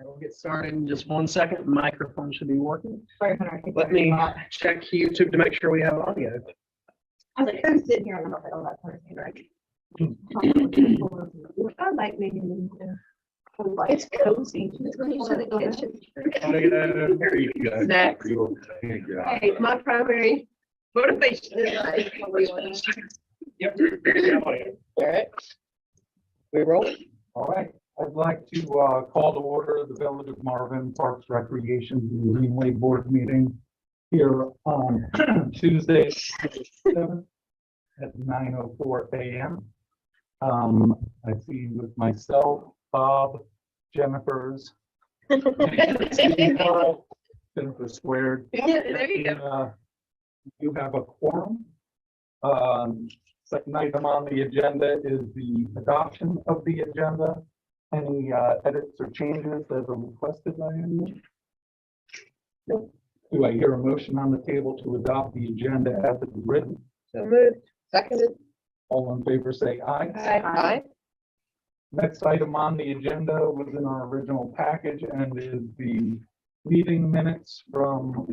We'll get started in just 1 second. Microphone should be working. Sorry, Hunter, I Let me check YouTube to make sure we have audio. I was like, I'm sitting here and I'm like, oh, that's Hunter's right. I like maybe. It's cozy. It's going to the kitchen. There you go. Snacks. Hey, my primary motivation is like. Yep. All right. We roll. All right, I'd like to call to order the Village of Marvin Parks Recreation and Greenway Board meeting here on Tuesday, 7th at 9:04 a.m. I see with myself, Bob, Jennifer's. Jennifer squared. Yeah, there you go. You have a quorum. Second item on the agenda is the adoption of the agenda. Any edits or changes that are requested by anyone? Nope. Do I hear a motion on the table to adopt the agenda as it is written? So moved. Seconded. All in favor say aye. Aye. Next item on the agenda was in our original package and is the meeting minutes from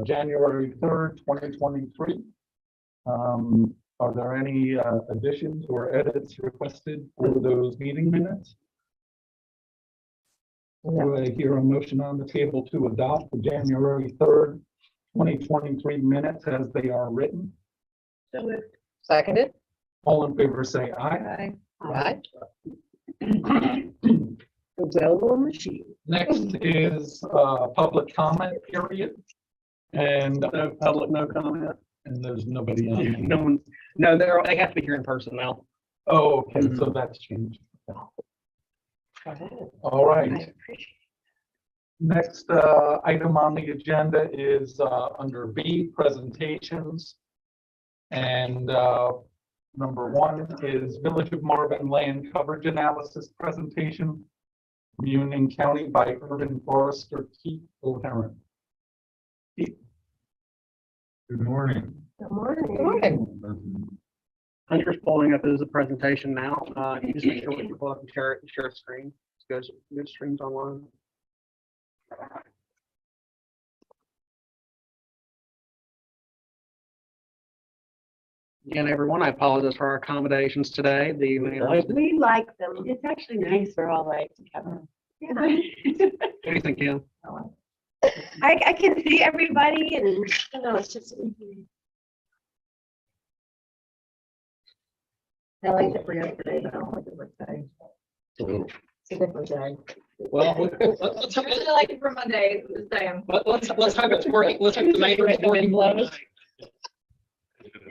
January 3rd, 2023. Are there any additions or edits requested for those meeting minutes? Do I hear a motion on the table to adopt the January 3rd, 2023 minutes as they are written? So moved. Seconded. All in favor say aye. Aye. Available machine. Next is public comment period. And No public, no comment. there's nobody on. No one. No, they have to be here in person now. Oh, okay, so that's changed. All right. Next item on the agenda is under B, presentations. And number 1 is Village of Marvin Land Coverage Analysis Presentation from Union County by Urban Forester Keith O'Heron. Keith. Good morning. Good morning. Hunter's pulling up as a presentation now. You just make sure we pull up and share a screen. It goes streams online. Again, everyone, I apologize for our accommodations today. We like them. It's actually nice for all like together. What do you think, Kim? I can see everybody and you know, it's just. I like it for yesterday, but I don't like it for today. It's a different day. Well, let's hope I like it for Monday, Sam. let's hope it's working. Let's hope the maker is working.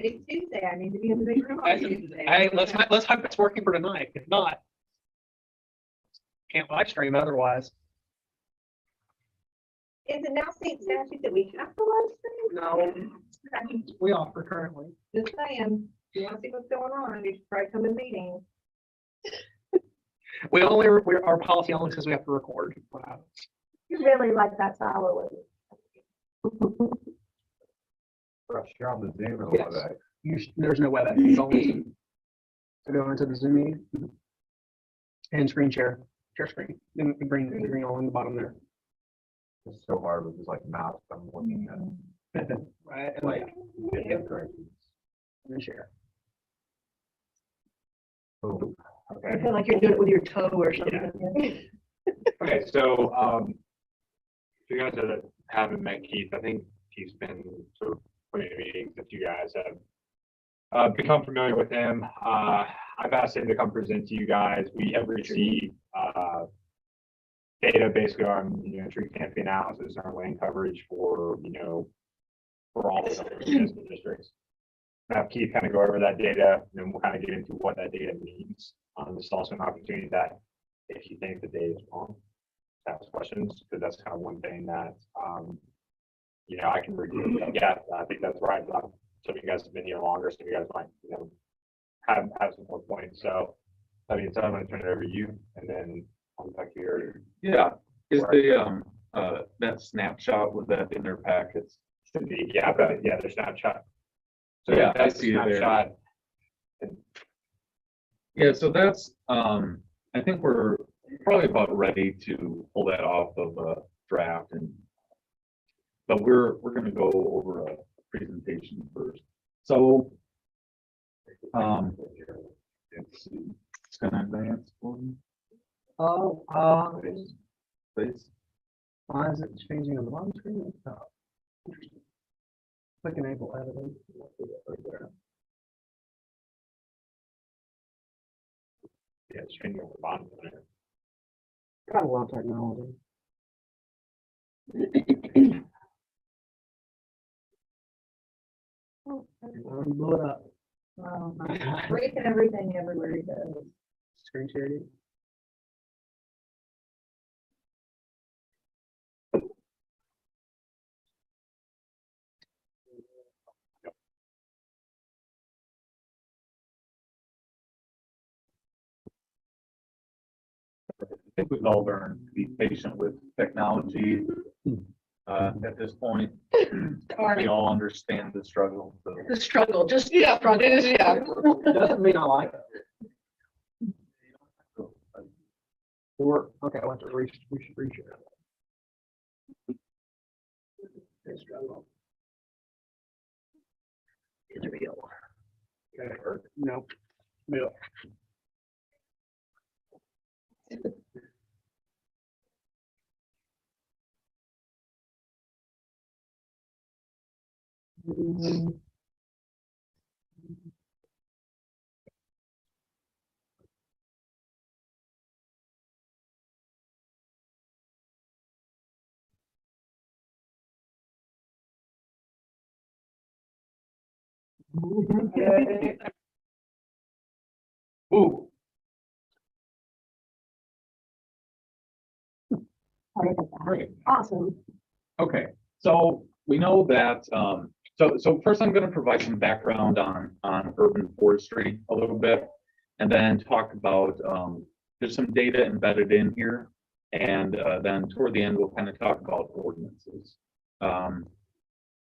It's Tuesday, I need to be in the big room on Tuesday. Hey, let's hope it's working for tonight. If not, can't live stream otherwise. Is it now state statute that we have to live stream? No, we offer currently. Just saying, if you want to see what's going on, you should probably come in meetings. Our policy only says we have to record. Wow. You really like that style of it. You're on the Zoom or Yes. There's no WebEx. It's only to go into the Zoom meeting and screen share screen. Then we bring the green on the bottom there. It's so hard with this like mouse. I'm looking at Right. And like and share. oh. I feel like you're doing it with your toe or something. Okay, so you guys that haven't met Keith, I think he's been sort of putting meetings that you guys have become familiar with him. I've asked him to come present to you guys. We have received data basically on tree canopy analysis, our land coverage for for all the municipal districts. Have Keith kind of go over that data, and then we'll kind of get into what that data means. This is also an opportunity that if you think the data is wrong, ask questions, because that's kind of one thing that I can review. Yeah, I think that's right. Some of you guys have been here longer, so you guys might have some more points. So I mean, so I'm going to turn it over to you, and then I'll back here. Yeah, is the that snapshot, was that in their packets? Should be, yeah, but yeah, their snapshot. So Yeah, I that's the see it there. snapshot. Yeah, so that's I think we're probably about ready to pull that off of a draft but we're gonna go over a presentation first. So, let's see, it's gonna advance for me, Oh, please. why is it changing on the bottom screen? Oh, interesting. Click enable editing. Right there. Yeah, it's changing on the bottom there. Got a lot of technology. Already blew it up. Breaking everything everywhere he goes. Screen sharing. I think we've all learned to be patient with technology. At this point, we all understand the struggle. So. The struggle, just, yeah, it is, yeah. Doesn't mean I like it. Or, okay, I want to we should reshare. It's struggle. It's real. Okay, or, no. No. Okay. Ooh, great. Awesome. Okay, so we know that, so first I'm gonna provide some background on urban forestry a little bit. And then talk about, there's some data embedded in here. And then toward the end, we'll kind of talk about ordinances.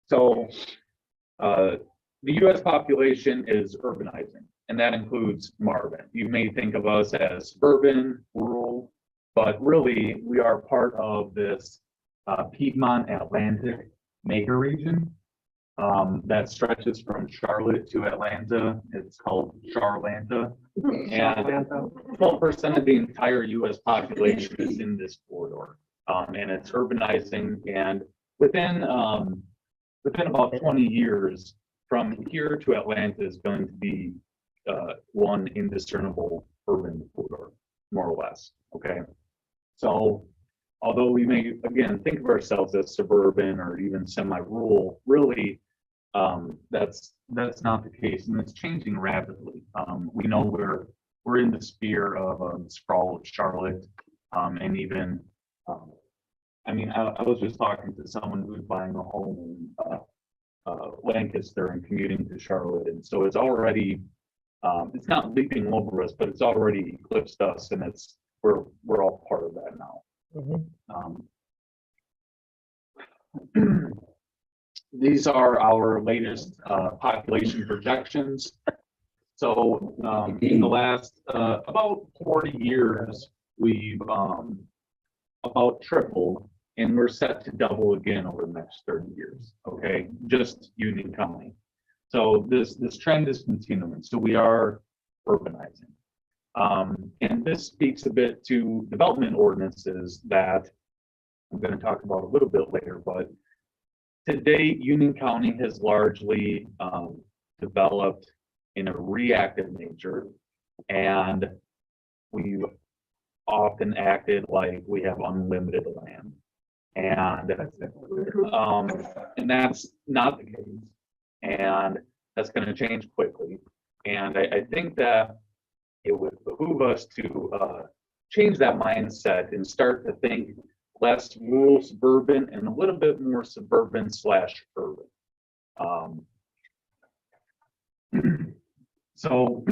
So the US population is urbanizing, and that includes Marvin. You may think of us as suburban, rural, but really we are part of this Piedmont Atlantic mega region that stretches from Charlotte to Atlanta. It's called Charlanta. And 12% of the entire US population is in this corridor. And it's urbanizing, and within about 20 years from here to Atlanta is going to be one indiscernible urban corridor, more or less. Okay. So although we may again think of ourselves as suburban or even semi-rural, really that's not the case, and it's changing rapidly. We know we're in the sphere of the sprawl of Charlotte, and even I mean, I was just talking to someone who's buying a home in Lancaster and commuting to Charlotte, and so it's already it's not leaping over us, but it's already eclipsed us, and we're all part of that now. These are our latest population projections. So in the last about 40 years, we've about tripled, and we're set to double again over the next 30 years. Okay, just Union County. So this trend is continuing. So we are urbanizing, and this speaks a bit to development ordinances that I'm going to talk about a little bit later. But to date, Union County has largely developed in a reactive nature, and we've often acted like we have unlimited land, and that's not the case, and that's going to change quickly. And I think that it would behoove us to change that mindset and start to think less rural suburban and a little bit more suburban / urban. So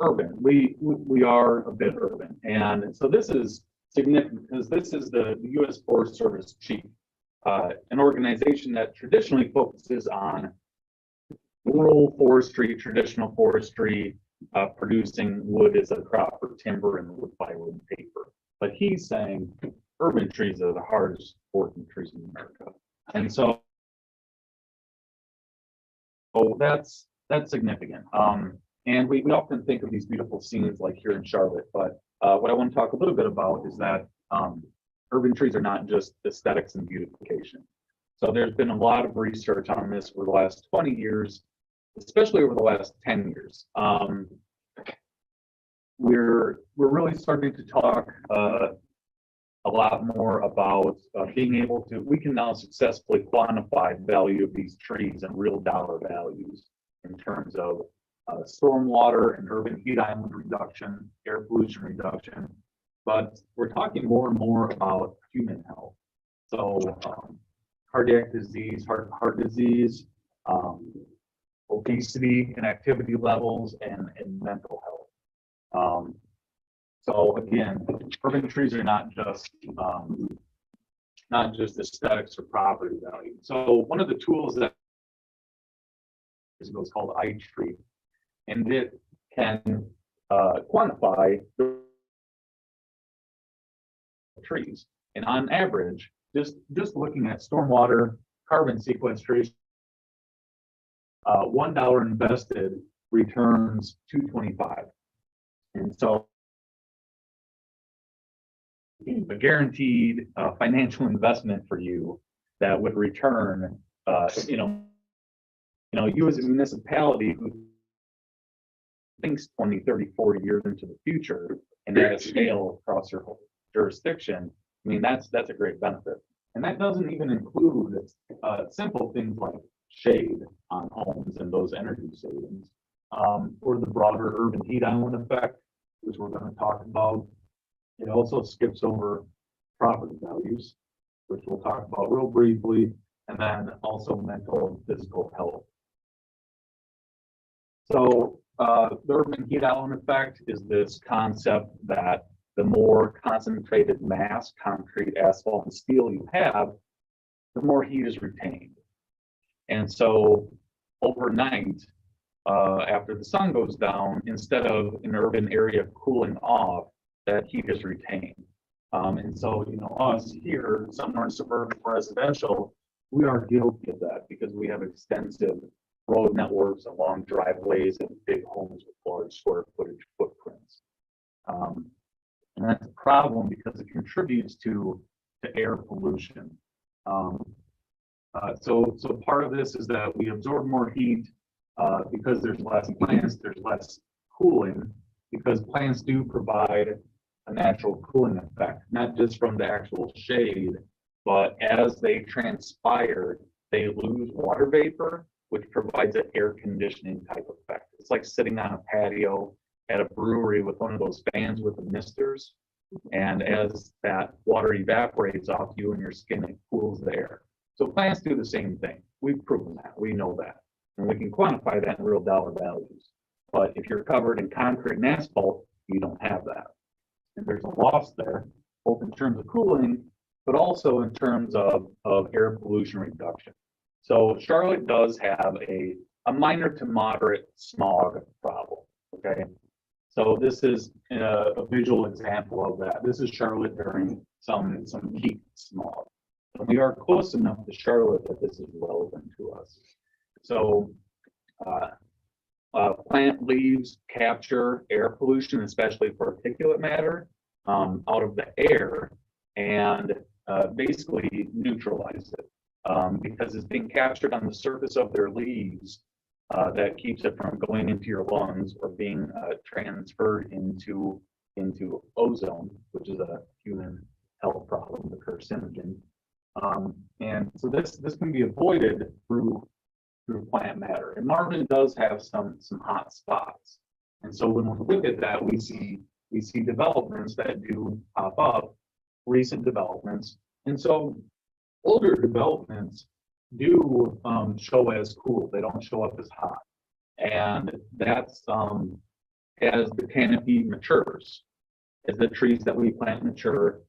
urban, we are a bit urban, and so this is significant because this is the U.S. Forest Service chief, an organization that traditionally focuses on rural forestry, traditional forestry, producing wood as a crop for timber and wood, plywood, and paper. But he's saying urban trees are the hardest working trees in America. And so that's significant. And we often think of these beautiful scenes like here in Charlotte, but what I want to talk a little bit about is that urban trees are not just aesthetics and beautification. So there's been a lot of research on this for the last 20 years, especially over the last 10 years. We're really starting to talk a lot more about being able to, we can now successfully quantify the value of these trees and real dollar values in terms of stormwater and urban heat island reduction, air pollution reduction. But we're talking more and more about human health. So cardiac disease, heart disease, obesity and activity levels, and mental health. So again, urban trees are not just aesthetics or property value. So one of the tools that is what's called iTree, and it can quantify the trees. And on average, just looking at stormwater carbon sequestration, $1 invested returns $2.25. And so a guaranteed financial investment for you that would return, you as a municipality who thinks 20, 30, 40 years into the future and at a scale across your whole jurisdiction, I mean, that's a great benefit. And that doesn't even include simple things like shade on homes and those energy savings, or the broader urban heat island effect, which we're going to talk about. It also skips over property values, which we'll talk about real briefly, and then also mental and physical health. So the urban heat island effect is this concept that the more concentrated mass, concrete, asphalt, and steel you have, the more heat is retained. And so overnight, after the sun goes down, instead of an urban area cooling off, that heat is retained. And so, us here, somewhere in suburban residential, we are guilty of that because we have extensive road networks and long driveways and big homes with large square footage footprints. And that's a problem because it contributes to air pollution. So part of this is that we absorb more heat because there's less plants, there's less cooling, because plants do provide a natural cooling effect, not just from the actual shade, but as they transpire, they lose water vapor, which provides an air conditioning type effect. It's like sitting on a patio at a brewery with one of those fans with the misters. And as that water evaporates off you and your skin, it cools the air. So plants do the same thing. We've proven that. We know that. And we can quantify that in real dollar values. But if you're covered in concrete and asphalt, you don't have that. And there's a loss there, both in terms of cooling, but also in terms of air pollution reduction. So Charlotte does have a minor to moderate smog problem, okay? So this is a visual example of that. This is Charlotte during some peak smog. And we are close enough to Charlotte that this is relevant to us. So plant leaves capture air pollution, especially particulate matter, out of the air and basically neutralize it because it's being captured on the surface of their leaves. That keeps it from going into your lungs or being transferred into ozone, which is a human health problem, the carcinogen. And so this can be avoided through plant matter. And Marvin does have some hot spots. And so when we look at that, we see developments that do pop up, recent developments. And so older developments do show as cool. They don't show up as hot. And that's as the canopy matures, as the trees that we plant mature,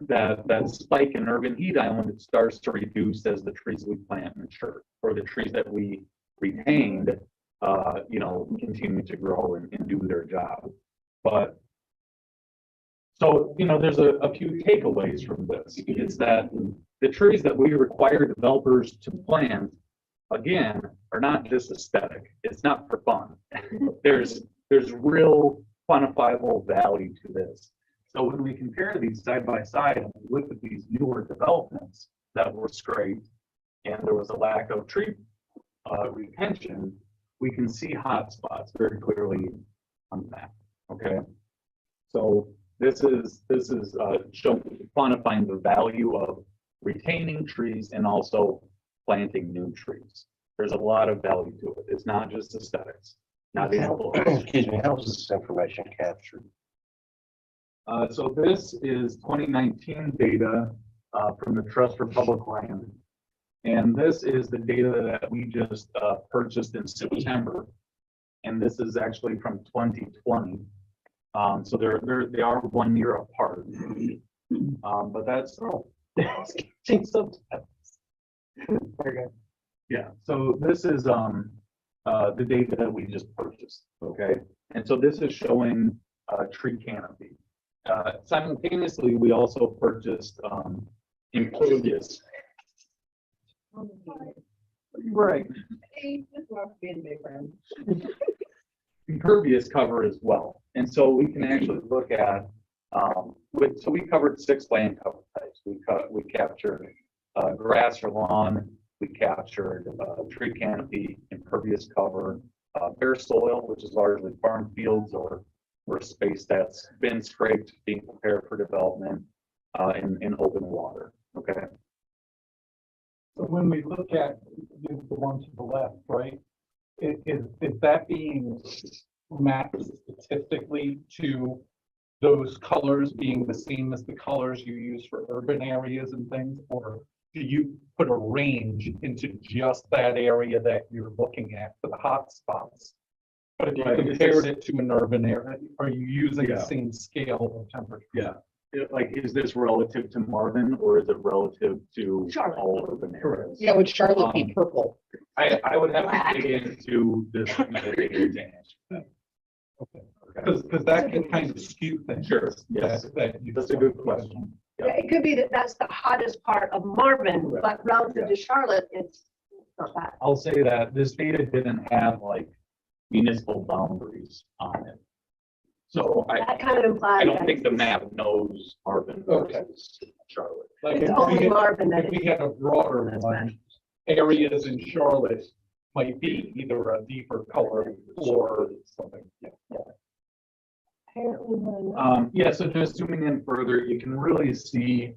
that spike in urban heat island, it starts to reduce as the trees we plant mature, or the trees that we retained, continue to grow and do their job. But So, there's a few takeaways from this. It's that the trees that we require developers to plant, again, are not just aesthetic. It's not for fun. There's real quantifiable value to this. So when we compare these side by side and we look at these newer developments that were scraped and there was a lack of tree retention, we can see hot spots very clearly on that. Okay, so this is showing quantifying the value of retaining trees and also planting new trees. There's a lot of value to it. It's not just aesthetics. Not Excuse me, how was this information captured? So this is 2019 data from the Trust for Public Land. And this is the data that we just purchased in September. And this is actually from 2020. So they are 1 year apart. But that's sometimes. Okay. yeah. So this is the data that we just purchased. Okay, and so this is showing tree canopy. Simultaneously, we also purchased impervious. Right. Impervious cover as well. And so we can actually look at, so we covered 6 land cover types. We captured grass or lawn, we captured tree canopy, impervious cover, bare soil, which is largely farm fields or space that's been scraped, being prepared for development, in open water. Okay. So when we look at the one to the left, right, is that being mapped statistically to those colors being the same as the colors you use for urban areas and things? Or do you put a range into just that area that you're looking at for the hot spots? But if you compared it to an urban area, are you using the same scale of temperature? Yeah. Like, is this relative to Marvin or is it relative to Charlotte. all urban areas? Yeah, would Charlotte be purple? I would have to dig into this metadata to answer that. Okay. Because that can kind of skew things. Sure, yes. That's a good question. Yeah, it could be that that's the hottest part of Marvin, but relative to Charlotte, it's not that. I'll say that this data didn't have like municipal boundaries on it. So That kind of I implies don't that think the map knows Marvin versus Charlotte. Like it's if only we had- Marvin that If we had a broader That's one, areas in Charlotte might be either a deeper color or something. apparently when. Yeah, so just zooming in further, you can really see,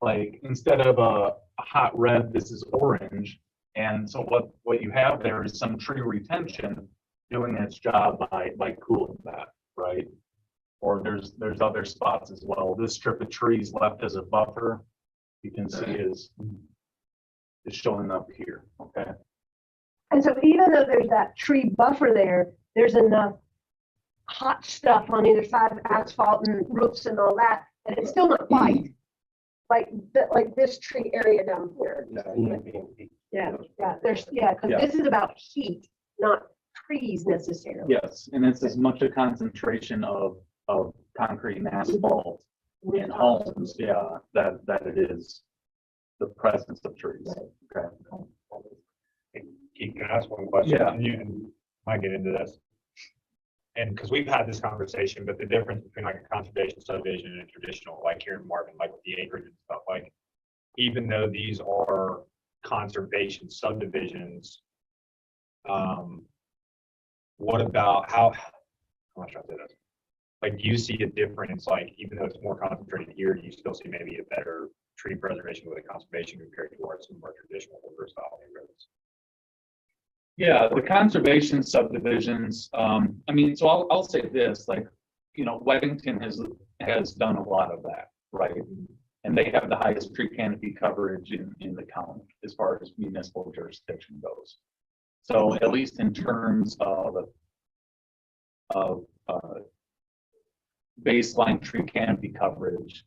like, instead of a hot red, this is orange. And so what you have there is some tree retention doing its job by cooling that, right? Or there's other spots as well. This strip of trees left as a buffer, you can see is showing up here, okay? And so even though there's that tree buffer there, there's enough hot stuff on either side of asphalt and roofs and all that, and it's still not white. Like this tree area down here. Yeah, because Yeah. this is about heat, not trees necessarily. Yes, and it's as much a concentration of concrete and asphalt in homes, yeah, that it is the presence of trees. Okay. Keith, can I ask one question? Yeah. And you might get into this. And because we've had this conversation, but the difference between like a conservation subdivision and a traditional, like here in Marvin, like with the acreage and stuff, like, even though these are conservation subdivisions, what about how much I say this? Like, do you see a difference, like, even though it's more concentrated here, do you still see maybe a better tree preservation with a conservation compared to our some of our traditional older style neighborhoods? Yeah, the conservation subdivisions, I mean, so I'll say this, like, Weddington has done a lot of that, right? And they have the highest tree canopy coverage in the county as far as municipal jurisdiction goes. So at least in terms of baseline tree canopy coverage,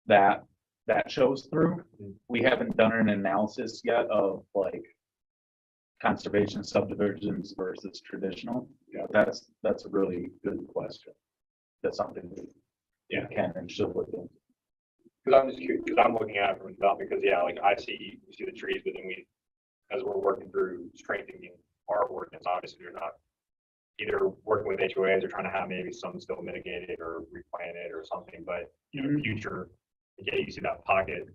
that shows through. We haven't done an analysis yet of like conservation subdivisions versus traditional. Yeah, that's a really good question. that's something we Yeah. can and should look into. Because I'm just curious, because I'm looking at it from development, because yeah, like I see, we see the trees, but then we, as we're working through strengthening our ordinance, obviously you're not either working with HOAs or trying to have maybe some still mitigated or replanted or something, but you know, future, yeah, you see that pocket.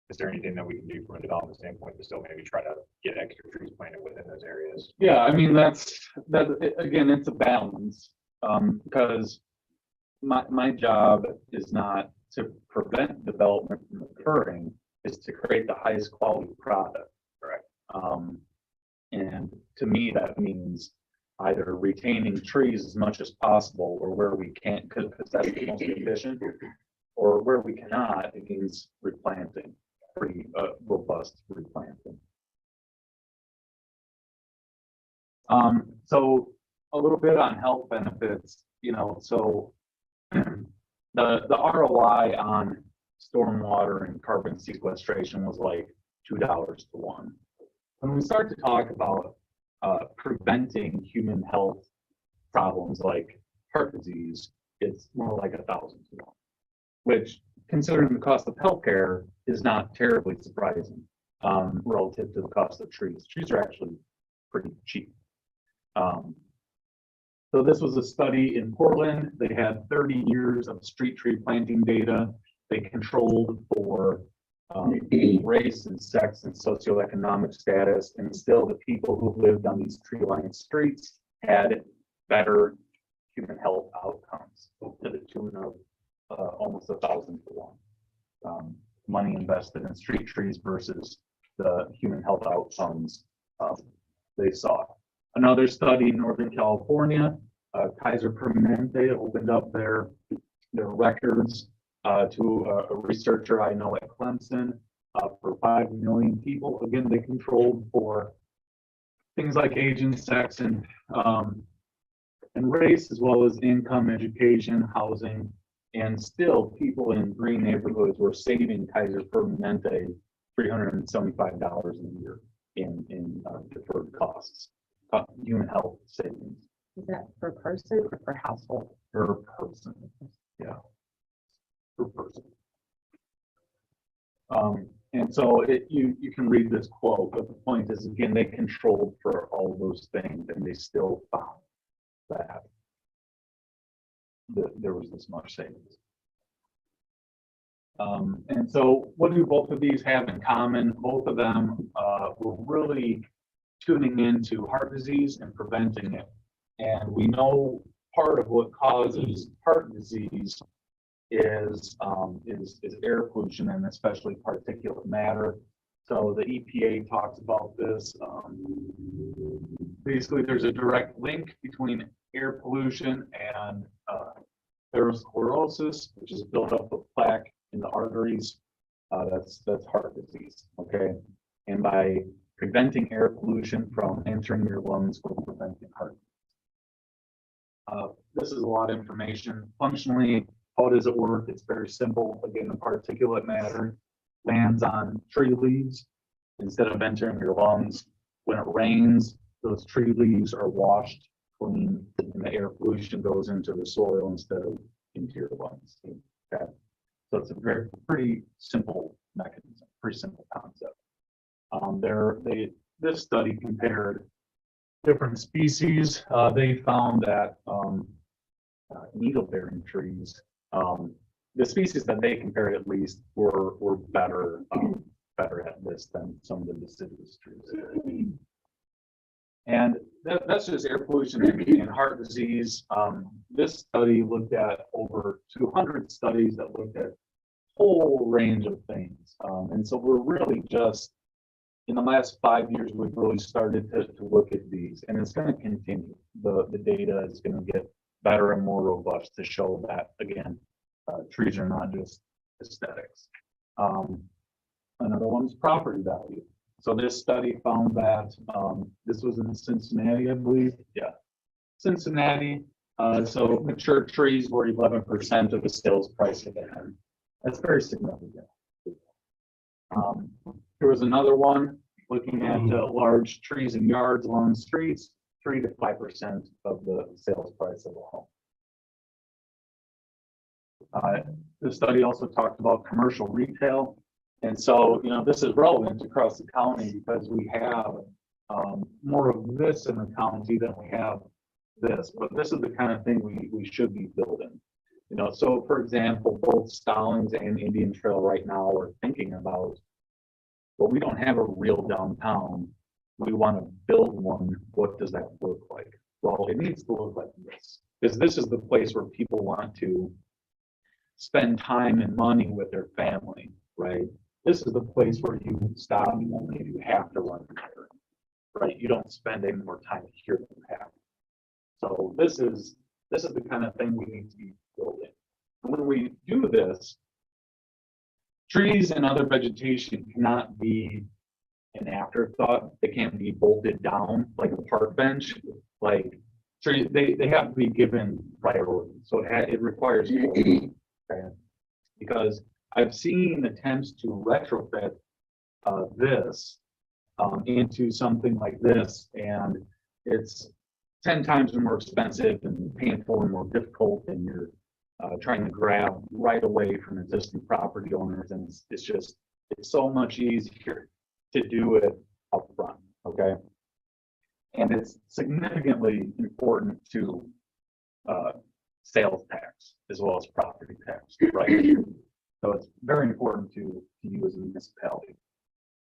Is there anything that we can do from a development standpoint to still maybe try to get extra trees planted within those areas? Yeah, I mean, again, it's a balance, because my job is not to prevent development from occurring, is to create the highest quality product. Correct. And to me, that means either retaining trees as much as possible, or where we can't, because that's the most efficient, or where we cannot, it means replanting, pretty robust replanting. So a little bit on health benefits, you know, so the ROI on stormwater and carbon sequestration was like $2 to 1. When we start to talk about preventing human health problems like heart disease, it's more like 1,000 to 1, which, considering the cost of healthcare, is not terribly surprising relative to the cost of trees. Trees are actually pretty cheap. So this was a study in Portland. They had 30 years of street tree planting data. They controlled for race and sex and socioeconomic status, and still the people who lived on these tree-lined streets had better human health outcomes to the tune of almost 1,000 to 1. Money invested in street trees versus the human health outcomes they saw. Another study in Northern California, Kaiser Permanente opened up their records to a researcher I know at Clemson for 5 million people. Again, they controlled for things like age and sex and race, as well as income, education, housing, and still people in green neighborhoods were saving Kaiser Permanente $375 a year in deferred costs, human health savings. Is that per person or per household? Per person, yeah, per person. And so you can read this quote, but the point is, again, they controlled for all those things, and they still found that there was this much savings. And so what do both of these have in common? Both of them were really tuning into heart disease and preventing it. And we know part of what causes heart disease is air pollution, and especially particulate matter. So the EPA talks about this. Basically, there's a direct link between air pollution and atherosclerosis, which is buildup of plaque in the arteries. That's heart disease. Okay, and by preventing air pollution from entering your lungs, we're preventing heart disease. This is a lot of information. Functionally, how does it work? It's very simple. Again, the particulate matter lands on tree leaves instead of entering your lungs. When it rains, those tree leaves are washed clean, and the air pollution goes into the soil instead of into your lungs. Okay, so it's a pretty simple mechanism, pretty simple concept. This study compared different species. They found that needle-bearing trees, the species that they compared at least were better at this than some of the deciduous trees. And that's just air pollution and heart disease. This study looked at over 200 studies that looked at a whole range of things. And so we're really just, in the last 5 years, we've really started to look at these, and it's going to continue. The data is going to get better and more robust to show that, again, trees are not just aesthetics. Another one's property value. So this study found that, this was in Cincinnati, I believe. Yeah, Cincinnati. So mature trees were 11% of the sales price of the home. That's very significant. There was another one looking at large trees and yards along the streets, 3 to 5% of the sales price of a home. The study also talked about commercial retail. And so, this is relevant across the county because we have more of this in the county than we have this, but this is the kind of thing we should be building. So for example, both Stallings and Indian Trail right now are thinking about, well, we don't have a real downtown. We want to build one. What does that look like? Well, it needs to look like this, because this is the place where people want to spend time and money with their family, right? This is the place where you stop and only you have to run here, right? You don't spend any more time here than you have. So this is the kind of thing we need to be building. And when we do this, trees and other vegetation cannot be an afterthought. They can't be bolted down like a park bench. Like trees, they have to be given priority. So it requires okay? Because I've seen attempts to retrofit this into something like this, and it's 10 times more expensive and painful and more difficult, and you're trying to grab right away from existing property owners, and it's so much easier to do it up front, okay? And it's significantly important to sales tax as well as property tax, right? So it's very important to you as a municipality.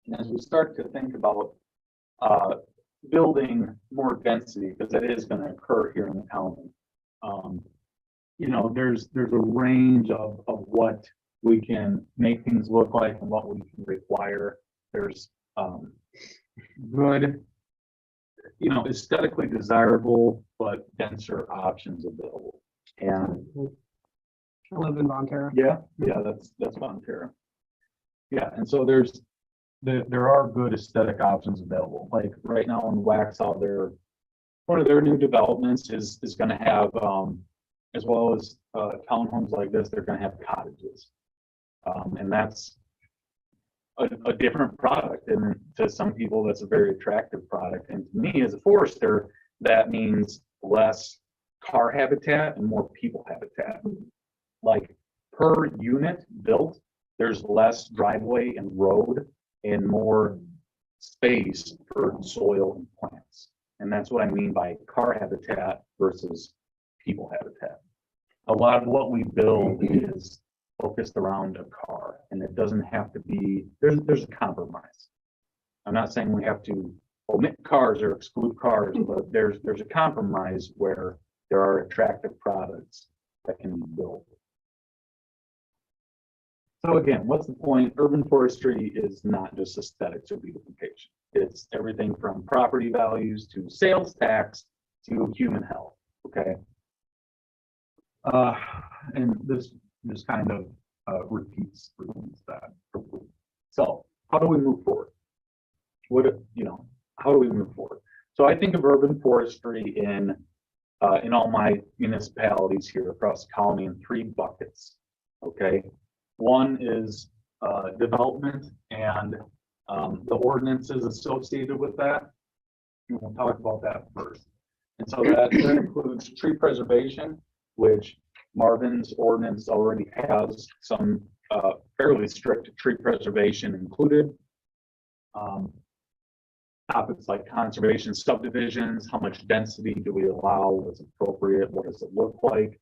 And as we start to think about building more density, because that is going to occur here in the county, there's a range of what we can make things look like and what we can require. There's good, aesthetically desirable but denser options available. And I live in Bonterra. yeah, that's Montera. Yeah, and so there are good aesthetic options available. Like right now in Waxhaw, one of their new developments is going to have, as well as townhomes like this, they're going to have cottages, and that's a different product. And to some people, that's a very attractive product. And to me, as a forester, that means less car habitat and more people habitat. Like per unit built, there's less driveway and road and more space for soil and plants. And that's what I mean by car habitat versus people habitat. A lot of what we build is focused around a car, and it doesn't have to be, there's a compromise. I'm not saying we have to omit cars or exclude cars, but there's a compromise where there are attractive products that can be built. So again, what's the point? Urban forestry is not just aesthetics or beautification. It's everything from property values to sales tax to human health, okay? And this kind of repeats that. So how do we move forward? How do we move forward? So I think of urban forestry in all my municipalities here across the county in 3 buckets, okay? One is development and the ordinances associated with that. We'll talk about that first. And so that includes tree preservation, which Marvin's ordinance already has some fairly strict tree preservation included. Topics like conservation subdivisions, how much density do we allow, what's appropriate, what does it look like,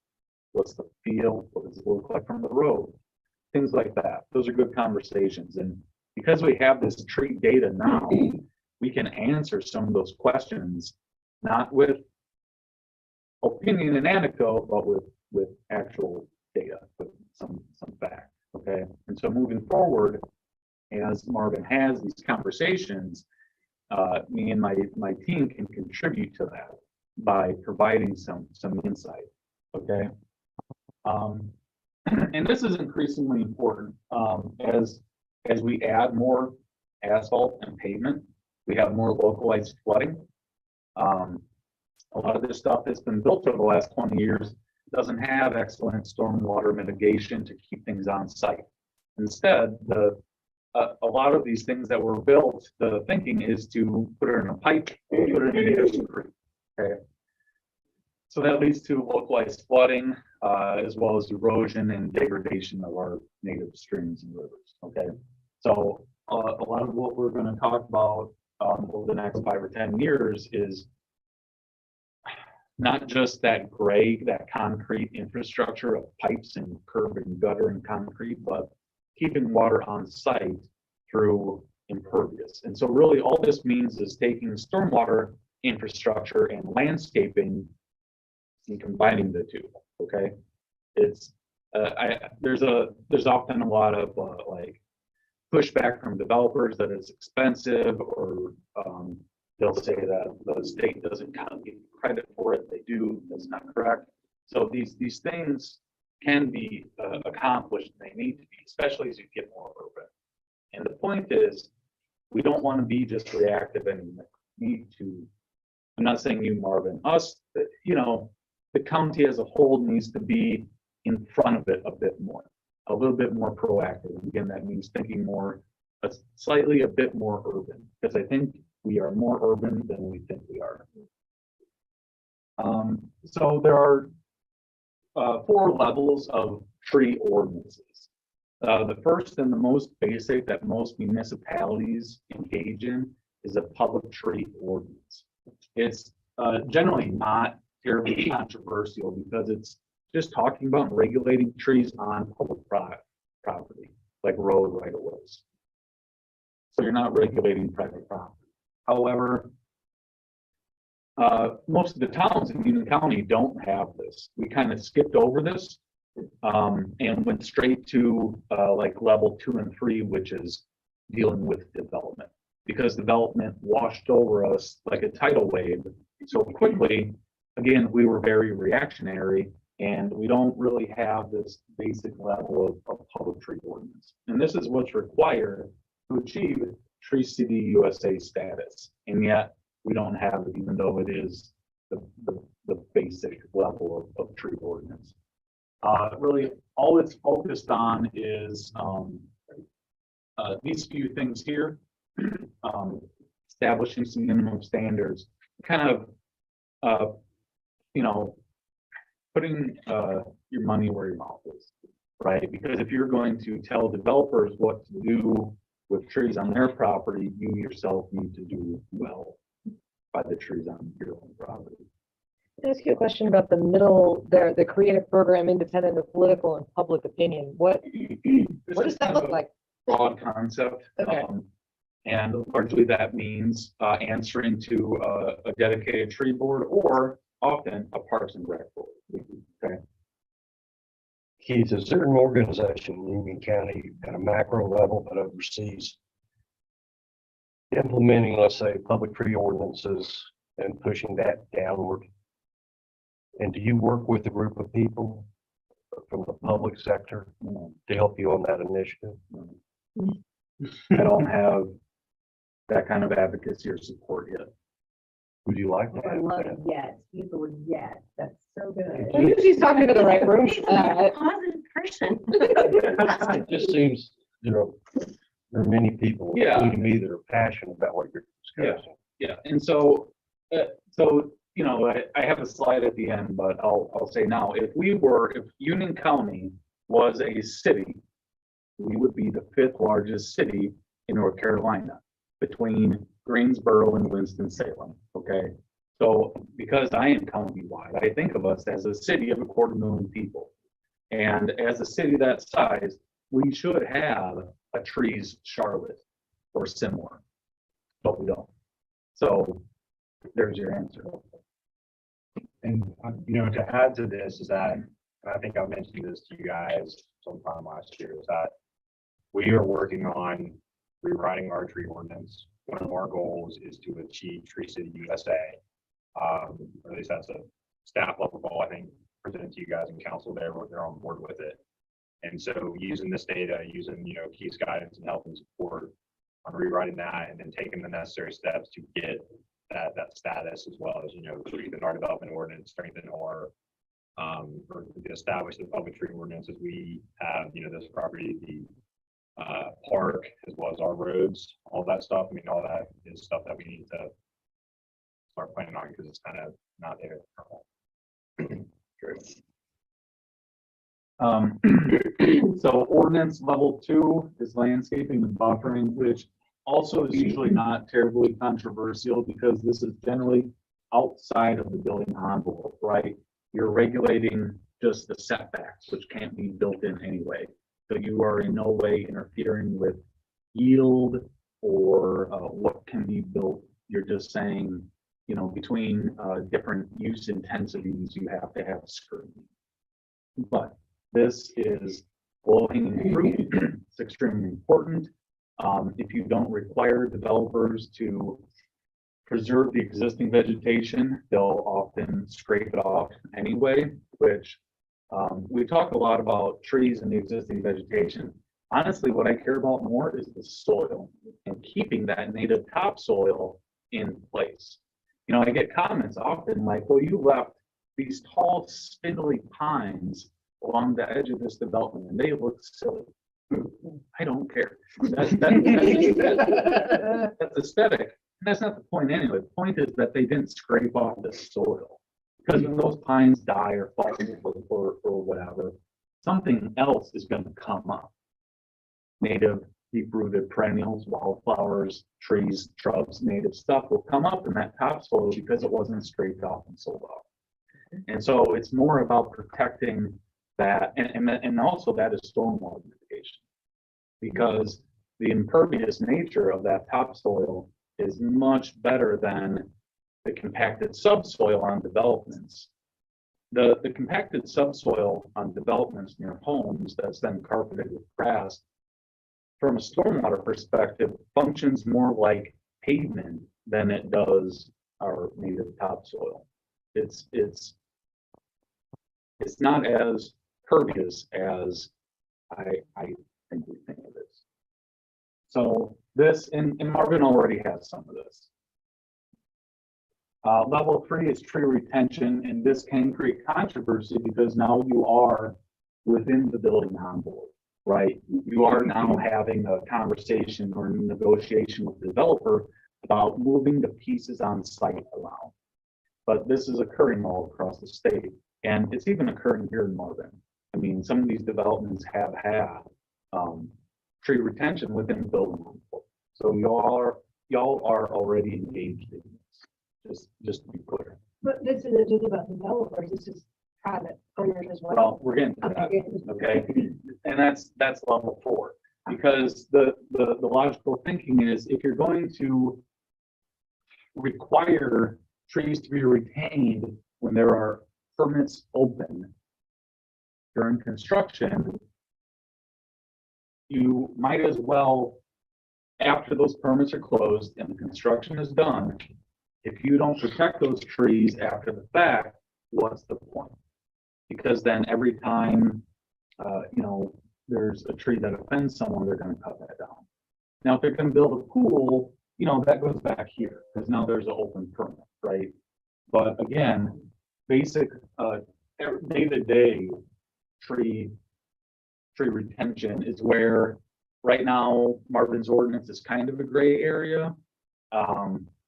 what's the feel, what does it look like from the road, things like that. Those are good conversations. And because we have this tree data now, we can answer some of those questions, not with opinion and anecdote, but with actual data, with some fact, okay? And so moving forward, as Marvin has these conversations, me and my team can contribute to that by providing some insight, okay? And this is increasingly important as we add more asphalt and pavement, we have more localized flooding. A lot of this stuff that's been built over the last 20 years doesn't have excellent stormwater mitigation to keep things on site. Instead, a lot of these things that were built, the thinking is to put it in a pipe, put it in a creek. Okay. So that leads to localized flooding, as well as erosion and degradation of our native streams and rivers, okay? So, a lot of what we're gonna talk about, over the next 5 or 10 years is not just that concrete infrastructure of pipes and curb and gutter and concrete, but keeping water on site through impervious. And so really all this means is taking stormwater infrastructure and landscaping and combining the two, okay? It's, there's often a lot of, like, pushback from developers that it's expensive, or, they'll say that the state doesn't kind of give credit for it. They do, that's not correct. So these things can be accomplished. They need to be, especially as you get more urban. And the point is, we don't want to be just reactive anymore. We need to, I'm not saying you, Marvin, us, you know, the county as a whole needs to be in front of it a bit more, a little bit more proactive. And again, that means thinking more, slightly a bit more urban, because I think we are more urban than we think we are. So there are 4 levels of tree ordinances. The first and the most basic that most municipalities engage in is a public tree ordinance. It's generally not terribly controversial because it's just talking about regulating trees on public property, like road right-of-ways. So you're not regulating private property. However, most of the towns in Union County don't have this. We kind of skipped over this and went straight to like level 2 and 3, which is dealing with development, because development washed over us like a tidal wave so quickly. Again, we were very reactionary, and we don't really have this basic level of public tree ordinance. And this is what's required to achieve Tree City USA status. And yet we don't have it, even though it is the basic level of tree ordinance. Really, all it's focused on is these few things here, establishing some minimum standards, kind of, you know, putting your money where your mouth is, right? Because if you're going to tell developers what to do with trees on their property, you yourself need to do well by the trees on your own property. Can I ask you a question about the middle there, the creative program independent of political and public opinion? What does that look like? Broad concept. Okay. And largely that means answering to a dedicated tree board, or often a Parks and Rec board. Okay. Keith, is there an organization in Union County at a macro level that oversees implementing, let's say, public tree ordinances and pushing that downward? And do you work with a group of people from the public sector to help you on that initiative? I don't have that kind of advocacy or support yet. Would you like to I have love that? yes. Use the word yes. That's so good. I think she's talking to the right room. Positive person. It just seems, you know, there are many people, Yeah. including me, that are passionate about what you're discussing. Yeah, and so, you know, I have a slide at the end, but I'll say now, if Union County was a city, we would be the 5th largest city in North Carolina, between Greensboro and Winston-Salem, okay? So because I am county-wide, I think of us as a city of 250,000 people. And as a city that size, we should have a trees Charlotte or similar, but we don't. So there's your answer. And, you know, to add to this is that, and I think I mentioned this to you guys sometime last year, is that we are working on rewriting our tree ordinance. One of our goals is to achieve Tree City USA. Or at least that's a staff level goal, I think, presented to you guys in council there, where they're on board with it. And so using this data, using, you know, Keith's guidance and help and support on rewriting that, and then taking the necessary steps to get that status, as well as, you know, strengthen our development ordinance, strengthen our or establish the public tree ordinance as we have, you know, this property, the park, as well as our roads, all that stuff. I mean, all that is stuff that we need to start planning on, because it's kind of not there. So ordinance level 2 is landscaping and buffering, which also is usually not terribly controversial because this is generally outside of the building envelope, right? You're regulating just the setbacks, which can't be built in anyway. So you are in no way interfering with yield or what can be built. You're just saying, you know, between different use intensities, you have to have screening. But this is low-hanging fruit. It's extremely important. If you don't require developers to preserve the existing vegetation, they'll often scrape it off anyway, which we talk a lot about trees and the existing vegetation. Honestly, what I care about more is the soil and keeping that native topsoil in place. You know, I get comments often like, well, you left these tall, spindly pines along the edge of this development and they look silly. I don't care. That's aesthetic. And that's not the point anyway. The point is that they didn't scrape off the soil. Because when those pines die or fall or whatever, something else is going to come up. Native, deep-rooted perennials, wildflowers, trees, shrubs, native stuff will come up in that topsoil because it wasn't scraped off and sold off. And so it's more about protecting that, and also that is stormwater mitigation, because the impervious nature of that topsoil is much better than the compacted subsoil on developments. The compacted subsoil on developments near homes that's then carpeted with grass, from a stormwater perspective, functions more like pavement than it does our native topsoil. It's not as pervious as I think we think it is. So this, and Marvin already has some of this. Level 3 is tree retention, and this can create controversy because now you are within the building envelope, right? You are now having a conversation or negotiation with the developer about moving the pieces on site around. But this is occurring all across the state, and it's even occurring here in Marvin. I mean, some of these developments have had tree retention within the building envelope. So y'all are already engaged in this, just to be clear. But this isn't just about developers, this is private owners as well. Well, we're getting to that, okay? And that's level 4, because the logical thinking is if you're going to require trees to be retained when there are permits open during construction, you might as well, after those permits are closed and the construction is done, if you don't protect those trees after the fact, what's the point? Because then every time, you know, there's a tree that offends someone, they're going to cut that down. Now, if they're going to build a pool, you know, that goes back here because now there's an open permit, right? But again, basic day-to-day tree retention is where right now Marvin's ordinance is kind of a gray area,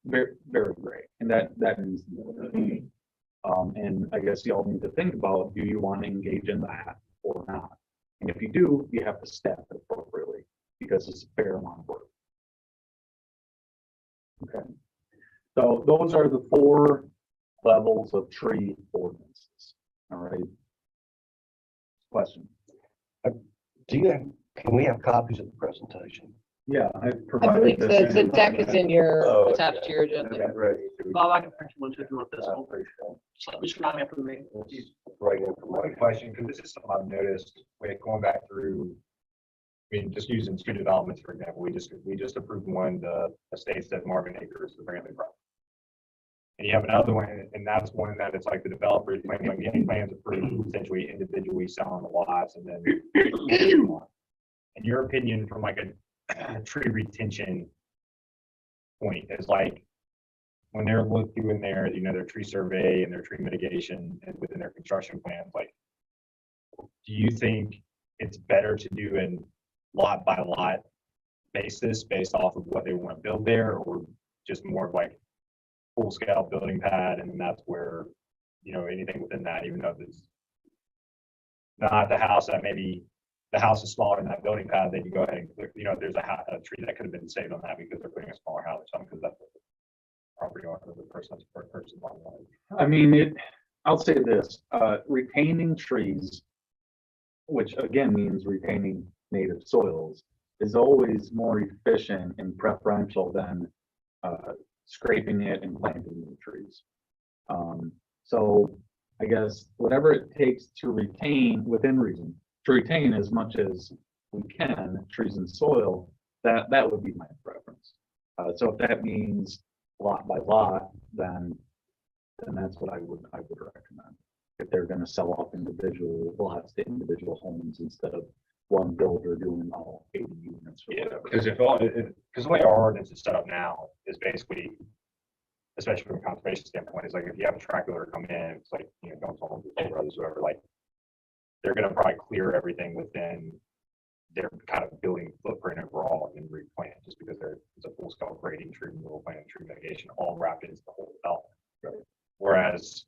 very, very gray, and that means and I guess y'all need to think about, do you want to engage in that or not? And if you do, you have to staff it appropriately because it's a fair amount of work. Okay, so those are the 4 levels of tree ordinances. All right. Question. Can we have copies of the presentation? Yeah, I I provided believe this. the deck is in your, Oh, okay. attached to your agenda. Okay, great. Bob, I can print one too if you want this I one. appreciate it. So just remind me after the meeting. It's great information. One question, because this is something I've noticed when going back through, I mean, just using student developments, for example, we just approved one, the estates at Marvin Acres, the Brantley property. And you have another one, and that's one that it's like the developer is planning on getting plans approved, essentially individually selling the lots and then. In your opinion, from like a tree retention point, is like when they're looking in there, you know, their tree survey and their tree mitigation and within their construction plans, like, do you think it's better to do a lot by lot basis based off of what they want to build there, or just more of like full scale building pad, and that's where you know, anything within that, even though it's not the house that maybe the house is smaller than that building pad, they can go ahead and click, you know, there's a tree that could have been saved on that because they're putting a smaller house or something, because that's what the property owner, the person, that's per person. I mean, I'll say this, retaining trees, which again means retaining native soils, is always more efficient and preferential than scraping it and planting new trees. So I guess whatever it takes to retain within reason, to retain as much as we can trees and soil, that would be my preference. So if that means lot by lot, then that's what I would recommend. If they're going to sell off individual lots to individual homes instead of one builder doing all 80 units. Or Yeah, whatever. because because the way our ordinance is set up now is basically, especially from a conservation standpoint, is like if you have a track loader come in, it's like, you know, don't tell them, brothers, whoever, like, they're gonna probably clear everything within their kind of building footprint overall and replant, just because it's a full scale grading, tree removal plan, tree mitigation, all wrapped into the whole development. Right. Whereas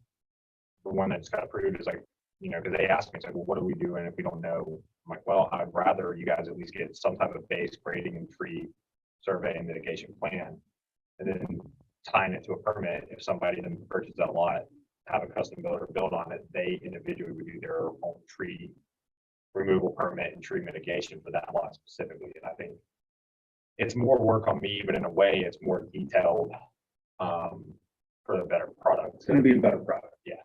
the one that just got approved is like, you know, because they asked me, it's like, well, what do we do? And if we don't know, I'm like, well, I'd rather you guys at least get some type of base grading and tree survey and mitigation plan, and then tying it to a permit. If somebody then purchases that lot, have a custom builder build on it, they individually would do their own tree removal permit and tree mitigation for that lot specifically. And I think it's more work on me, but in a way it's more detailed for the better product. It's going to be a better product. Yeah.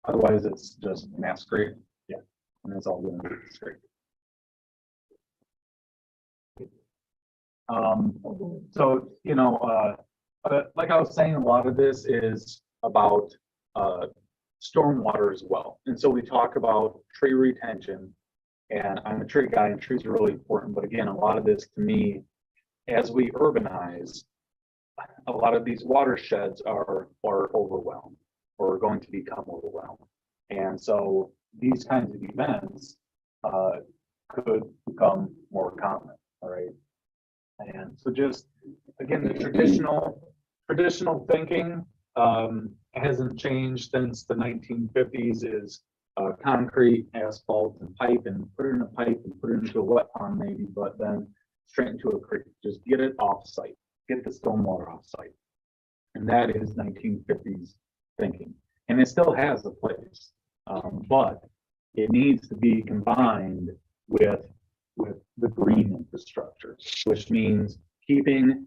Otherwise, it's just mass scrape. Yeah. And that's all going to be scrape. So, you know, like I was saying, a lot of this is about stormwater as well. And so we talk about tree retention, and I'm a tree guy and trees are really important. But again, a lot of this to me, as we urbanize, a lot of these watersheds are overwhelmed or are going to become overwhelmed. And so these kinds of events could become more common, all right? And so just, again, the traditional thinking hasn't changed since the 1950s, is concrete, asphalt, and pipe, and put it in a pipe and put it into a wet pond maybe, but then straight into a creek. Just get it off site, get the stormwater off site. And that is 1950s thinking. And it still has a place, but it needs to be combined with the green infrastructure, which means keeping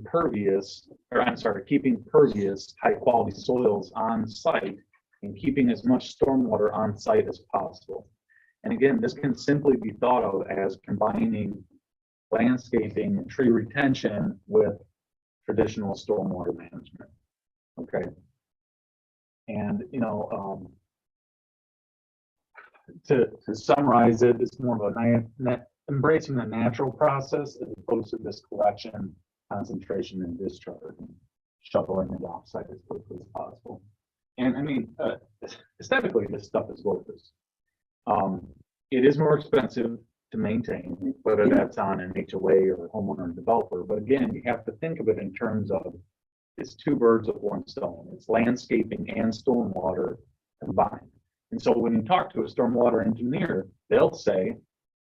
pervious high quality soils on site and keeping as much stormwater on site as possible. And again, this can simply be thought of as combining landscaping and tree retention with traditional stormwater management. Okay. And, you know, to summarize it, it's more of a embracing the natural process as opposed to this collection, concentration, and discharge, and shoveling it offsite as quickly as possible. And I mean, aesthetically, this stuff is gorgeous. It is more expensive to maintain, whether that's on an HOA or homeowner developer. But again, you have to think of it in terms of it's two birds with one stone. It's landscaping and stormwater combined. And so when you talk to a stormwater engineer, they'll say,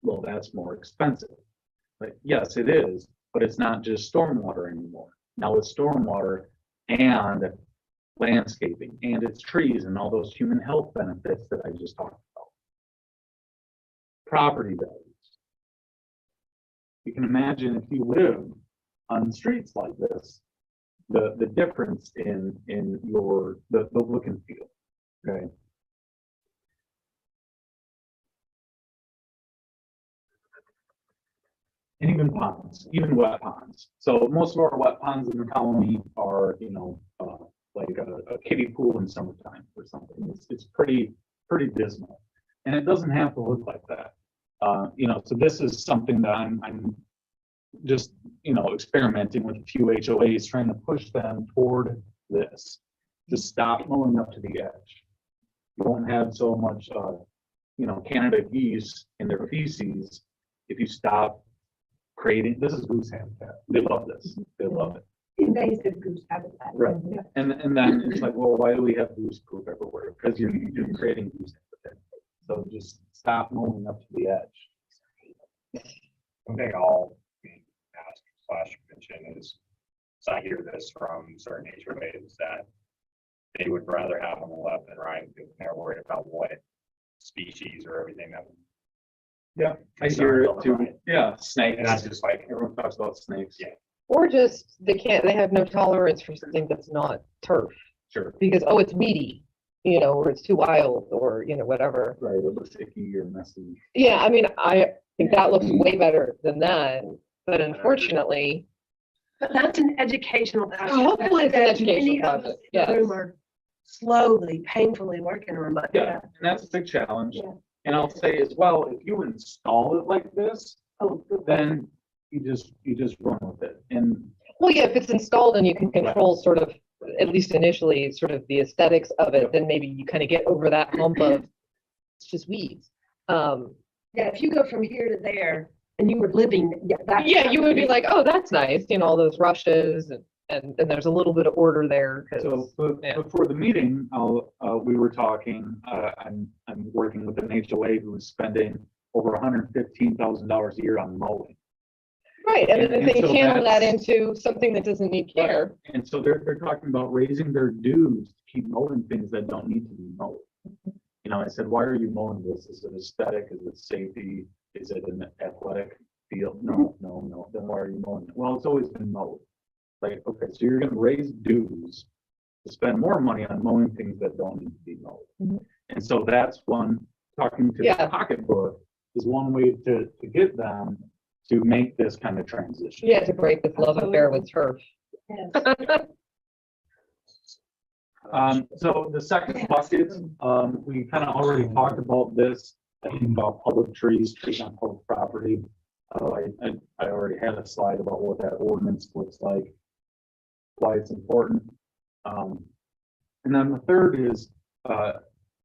well, that's more expensive. But yes, it is, but it's not just stormwater anymore. Now it's stormwater and landscaping, and it's trees and all those human health benefits that I just talked about. Property values. You can imagine if you live on streets like this, the difference in your the look and feel. Okay. And even ponds, even wet ponds. So most of our wet ponds in the colony are, you know, like a kiddie pool in summertime or something. It's pretty dismal, and it doesn't have to look like that. You know, so this is something that I'm just, you know, experimenting with a few HOAs, trying to push them toward this, to stop mowing up to the edge. You won't have so much, you know, Canada geese in their feces if you stop creating. This is goose habitat. They love this. They love it. invasive goose habitat. Right. Yeah. And then it's like, well, why do we have goose poop everywhere? Because you're creating goose habitat. So just stop moving up to the edge. One thing I'll ask slash mention is, so I hear this from certain HOAs that they would rather have on the left than right because they're worried about what species or everything that. Yeah, I hear it too. Right. Yeah, snakes. And that's just like, Everyone talks about snakes. Yeah. Or just, they have no tolerance for something that's not turf, Sure. because, oh, it's weedy, or it's too wild, or, whatever. Right, it looks icky or messy. Yeah, I mean, I think that looks way better than that, but unfortunately, But that's an educational process. Hopefully it's an that educational many of us process, in the room yes. are slowly, painfully working on, but Yeah, yeah. and that's a big challenge. Yeah. And I'll say as well, if you install it like this, then you just run with it. And well, yeah, if it's installed and you can control sort of, at least initially, sort of the aesthetics of it, then maybe you kind of get over that hump of, it's just weeds. Yeah, if you go from here to there and you were living, Yeah, you would be like, oh, that's nice, all those rushes and there's a little bit of order there. 'Cause, so yeah. before the meeting, we were talking, I'm working with an HOA who's spending over $115,000 a year on mowing. Right, and then And if they so channel that that's- into something that doesn't need care. And so they're talking about raising their dues to keep mowing things that don't need to be mowed. I said, why are you mowing this? Is it aesthetic? Is it safety? Is it an athletic field? No. Then why are you mowing it? Well, it's always been mowed. Like, okay, so you're gonna raise dues to spend more money on mowing things that don't need to be mowed. Mhm. And so that's one, talking to Yeah. the pocketbook is one way to get them to make this kind of transition. Yeah, to break this love affair with turf. So the second bucket, we kind of already talked about this, I think about public trees on public property. I already had a slide about what that ordinance looks like, why it's important. And then the third is,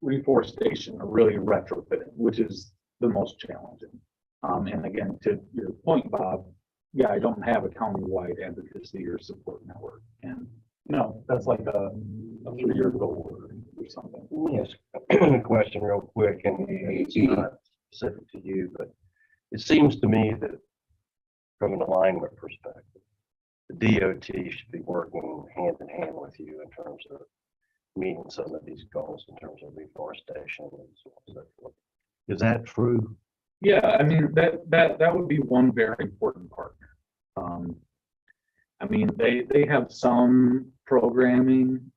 reforestation, or really retrofitting, which is the most challenging. And again, to your point, Bob, yeah, I don't have a countywide advocacy or support network. And, that's like a 3-year goal or something. Yes, question real quick, and it's not specific to you, but it seems to me that from an alignment perspective, the DOT should be working hand in hand with you in terms of meeting some of these goals in terms of reforestation and so on and so forth. Is that true? Yeah, I mean, that would be one very important partner. I mean, they have some programming,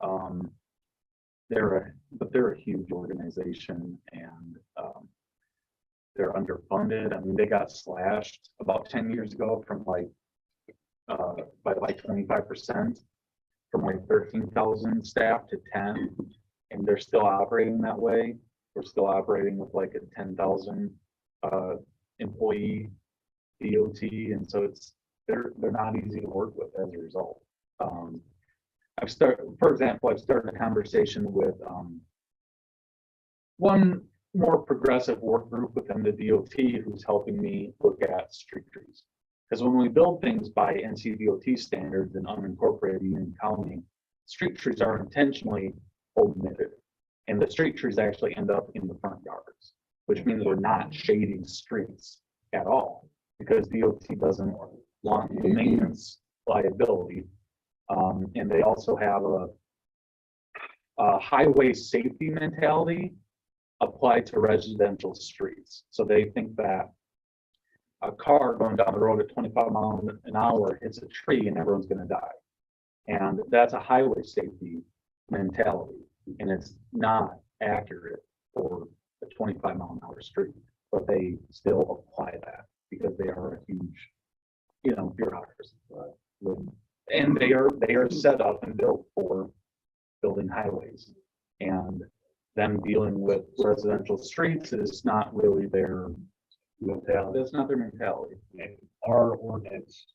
they're a huge organization, and they're underfunded. I mean, they got slashed about 10 years ago from by 25%, from like 13,000 staff to 10, and they're still operating that way. We're still operating with like a 10,000 employee DOT, and so they're not easy to work with as a result. For example, I've started a conversation with one more progressive work group within the DOT who's helping me look at street trees. Because when we build things by NCDOT standards in unincorporated Union County, street trees are intentionally omitted. And the street trees actually end up in the front yards, which means we're not shading streets at all, because DOT doesn't want the maintenance liability. And they also have a highway safety mentality applied to residential streets. So they think that a car going down the road at 25 miles an hour hits a tree and everyone's going to die. And that's a highway safety mentality. And it's not accurate for a 25-mile-an-hour street, but they still apply that because they are a huge, bureaucracy. And they are set up and built for building highways. And them dealing with residential streets is not really their mentality. That's not their mentality. And our ordinance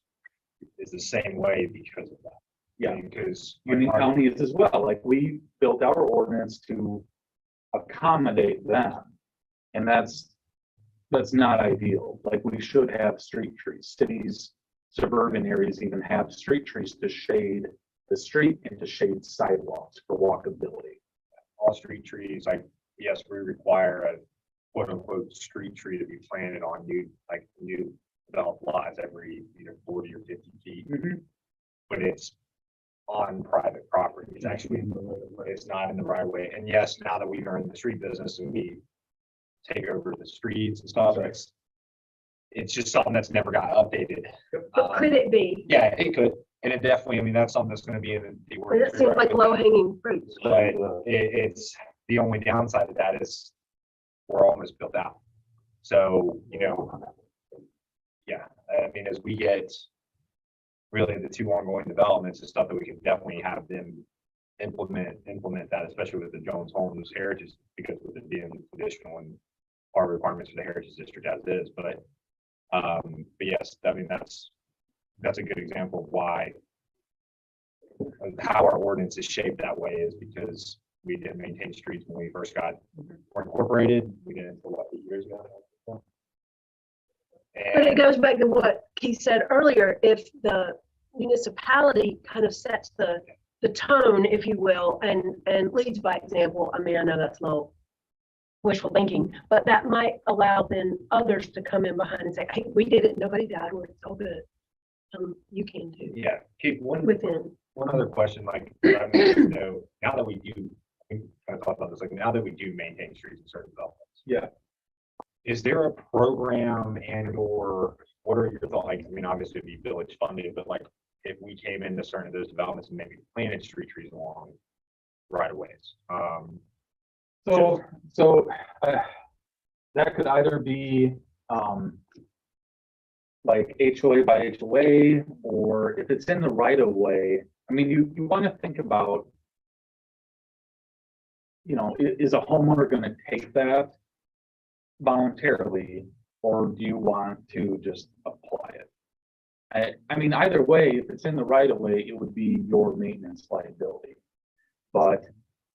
is the same way because of that. Yeah, Because Union County is as well. Like, we built our ordinance to accommodate them. And that's not ideal. Like, we should have street trees. Cities suburban areas even have street trees to shade the street and to shade sidewalks for walkability. All street trees, like, yes, we require a quote unquote street tree to be planted on new developed lots every either 40 or 50 feet. But it's on private property. It's actually, it's not in the right of way. And yes, now that we are in the street business and we take over the streets and stuff, it's just something that's never got updated. But could it be? Yeah, it could. And it definitely, I mean, that's something that's going to be in the It ordinance. seems like low hanging fruit. But it's the only downside of that is we're almost built out. So, you know, yeah, I mean, as we get really the two ongoing developments and stuff that we can definitely have them implement that, especially with the Jones Homes Heritage, because with it being traditional and our requirements for the Heritage District as it is. But yes, I mean, that's a good example of why of how our ordinance is shaped that way, is because we didn't maintain streets when we first got incorporated. We did it until what, 8 years ago? But it And goes back to what Keith said earlier, if the municipality kind of sets the tone, if you will, and leads by example, I mean, I know that's low wishful thinking, but that might allow then others to come in behind and say, hey, we did it, nobody died, we're so good. You can too, yeah, keep one within. other question, like, I mean, you know, now that we do, we kind of talked about this, like now that we do maintain streets in certain developments. Yeah. Is there a program and or what are your thoughts? Like, I mean, obviously it'd be village funded, but like if we came into certain of those developments and maybe planted street trees along right of ways. So that could either be, like HOA by HOA, or if it's in the right of way, I mean, you want to think about, you know, is a homeowner going to take that voluntarily, or do you want to just apply it? I mean, either way, if it's in the right of way, it would be your maintenance liability. But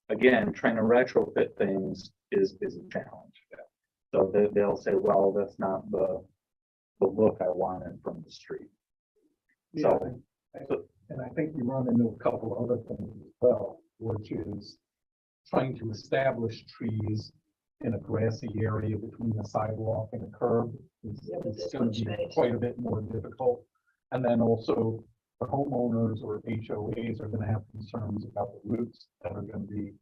again, trying to retrofit things is a challenge. So they'll say, well, that's not the look I wanted from the street. Yeah, and I think you run into a couple of other things as well, which is trying to establish trees in a grassy area between a sidewalk and a curb is going to be quite a bit more difficult. And then also the homeowners or HOAs are going to have concerns about the roots that are going to be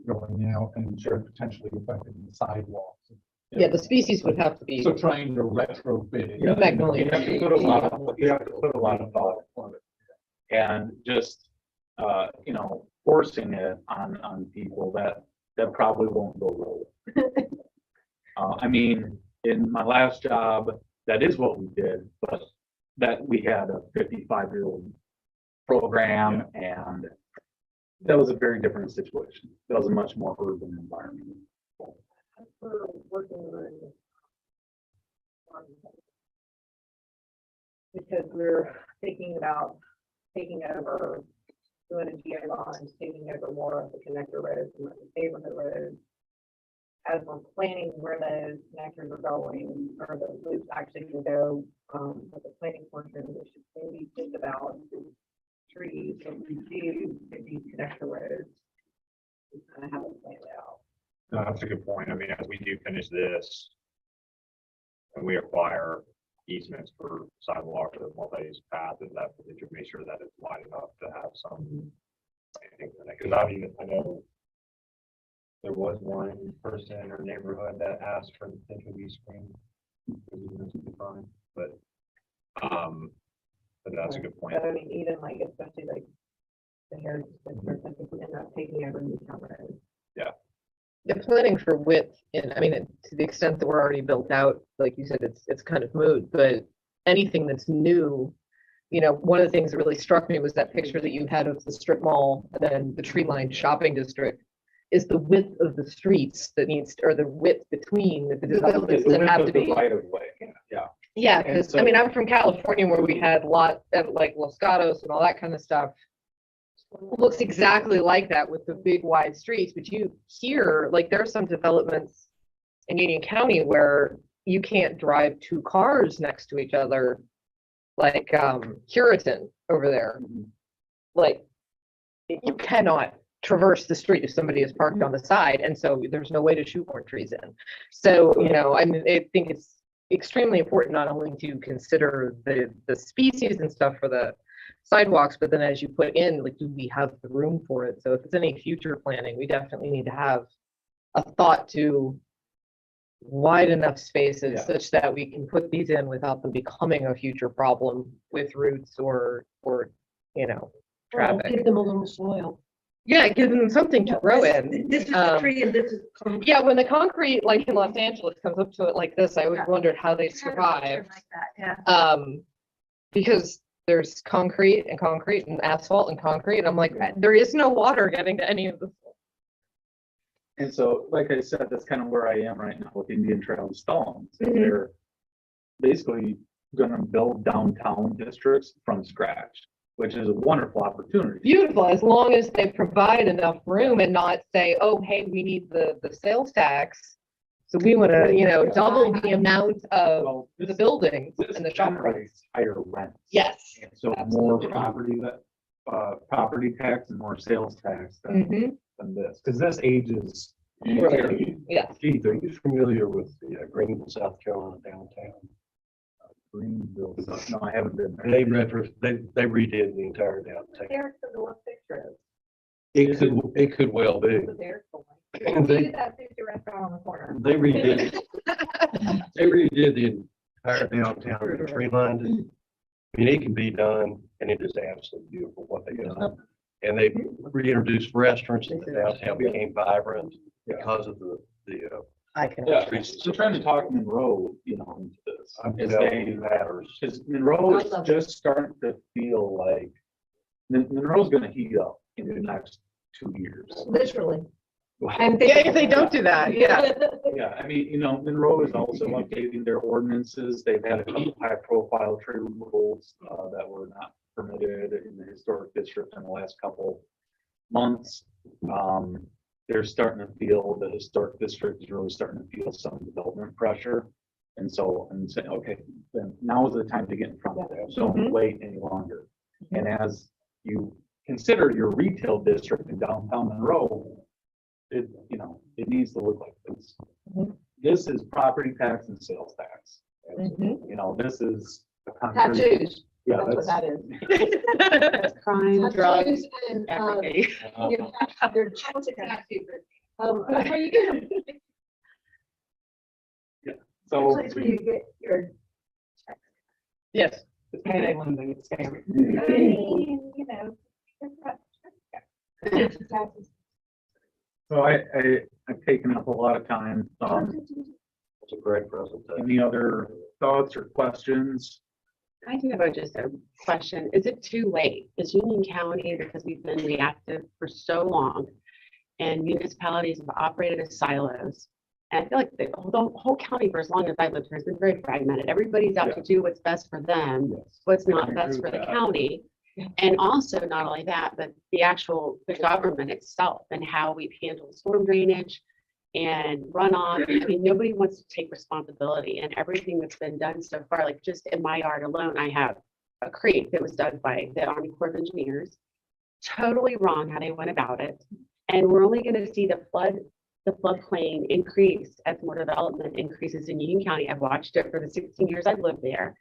going out and potentially affecting the sidewalks. Yeah, the species would have to be, So trying to retrofit it. Yeah, Magnolia. You have to put a lot of thought on it. And just, you know, forcing it on people that probably won't go well. I mean, in my last job, that is what we did, but that we had a 55-year-old program, and that was a very different situation. That was a much more urban environment. We're working on because we're thinking about taking over, doing a GI law and taking over more of the connector roads and the neighborhood roads. As we're planning where those connectors are going, or the loops actually can go, with the planning portion, we should maybe think about trees that we do at these connector roads. We kind of have it planned out. No, that's a good point. I mean, as we do finish this and we acquire easements for sidewalk or multi-use path, and that we should make sure that it's wide enough to have some. Because I know there was one person in our neighborhood that asked for potential use screen. But that's a good point. But I mean, even like, especially like the heritage district, I think we end up taking over Newtown Road. the planning for width, and I mean, to the extent that we're already built out, like you said, it's kind of moot, but anything that's new, you know, one of the things that really struck me was that picture that you had of the strip mall and then the tree line shopping district is the width of the streets that needs, or the width between the developments that have to be. Right of way, yeah. Yeah, And because I so- mean, I'm from California where we had like Los Gatos and all that kind of stuff. Looks exactly like that with the big wide streets, but you hear, like, there are some developments in Union County where you can't drive two cars next to each other like, Curitan over there. Like, you cannot traverse the street if somebody is parked on the side, and so there's no way to shoehorn trees in. So, I mean, I think it's extremely important not only to consider the species and stuff for the sidewalks, but then as you put in, like, do we have the room for it? So if it's any future planning, we definitely need to have a thought to wide enough spaces Yeah. such that we can put these in without them becoming a future problem with roots or traffic. Give them a little soil. Yeah, give them something to grow in. This is the Um, tree and this is. concrete. Yeah, when the concrete, like in Los Angeles, comes up to it like this, I always wondered how they survive. Like that, yeah. Because there's concrete and asphalt and concrete, and I'm like, there is no water getting to any of this. And so, like I said, that's kind of where I am right now with Indian Trail and Stallings. Mhm. They're basically gonna build downtown districts from scratch, which is a wonderful opportunity. Beautiful, as long as they provide enough room and not say, oh, hey, we need the sales tax. So we want to, double the amount of Well, the this- buildings this and the shop generates rates. higher rents. Yes. So more Absolutely. property tax and more sales tax than, Mhm. than this, because this ages. Right. Yes. Keith, are you familiar with the Greenville, South Carolina downtown? Greenville, no, I haven't been there. They redid the entire downtown. There's the North Picture. It could well be. There's the one. And See they, that sushi restaurant on the corner. they redid the entire downtown, with the tree lined. I mean, it can be done and it is absolutely beautiful what they've done. And they reintroduced restaurants and the downtown became vibrant because of the I can. Yeah, so trying to talk Monroe, into this. I'm is telling they- you, matters. Because Monroe I is love just starting to feel like, Monroe's gonna heat up in the next 2 years. Literally. Yeah, if they don't do that, yeah. Yeah, I mean, Monroe is also updating their ordinances. They've had a couple high profile tree removals that were not permitted in the historic district in the last couple months. They're starting to feel, the historic district is really starting to feel some development pressure. And so I'm saying, okay, then now is the time to get in front of that. Don't wait any longer. And as you consider your retail district in downtown Monroe, it needs to look like this. Mhm. This is property tax and sales tax. Mhm. This is. a concrete- Tattoos. Yeah, That's what that's. that is. Crime, drugs, Tattoos and, everything. they're toxic tattoos. That's where you get them. So. That's where you get your. Yes. It's payday lending, it's scam. I mean, it's not- So I've taken up a lot of time. It's a great presentation. Any other thoughts or questions? I do have just a question. Is it too late? Is Union County, because we've been reactive for so long and municipalities have operated as silos? And I feel like the whole county for as long as I've lived here has been very fragmented. Everybody's out to do what's best for them, what's not I best agree for with the that. county. And also not only that, but the government itself and how we've handled storm drainage and runoff. I mean, nobody wants to take responsibility, and everything that's been done so far, like just in my yard alone, I have a creek that was dug by the Army Corps of Engineers. Totally wrong how they went about it. And we're only going to see the floodplain increase as more development increases in Union County. I've watched it for the 16 years I've lived there.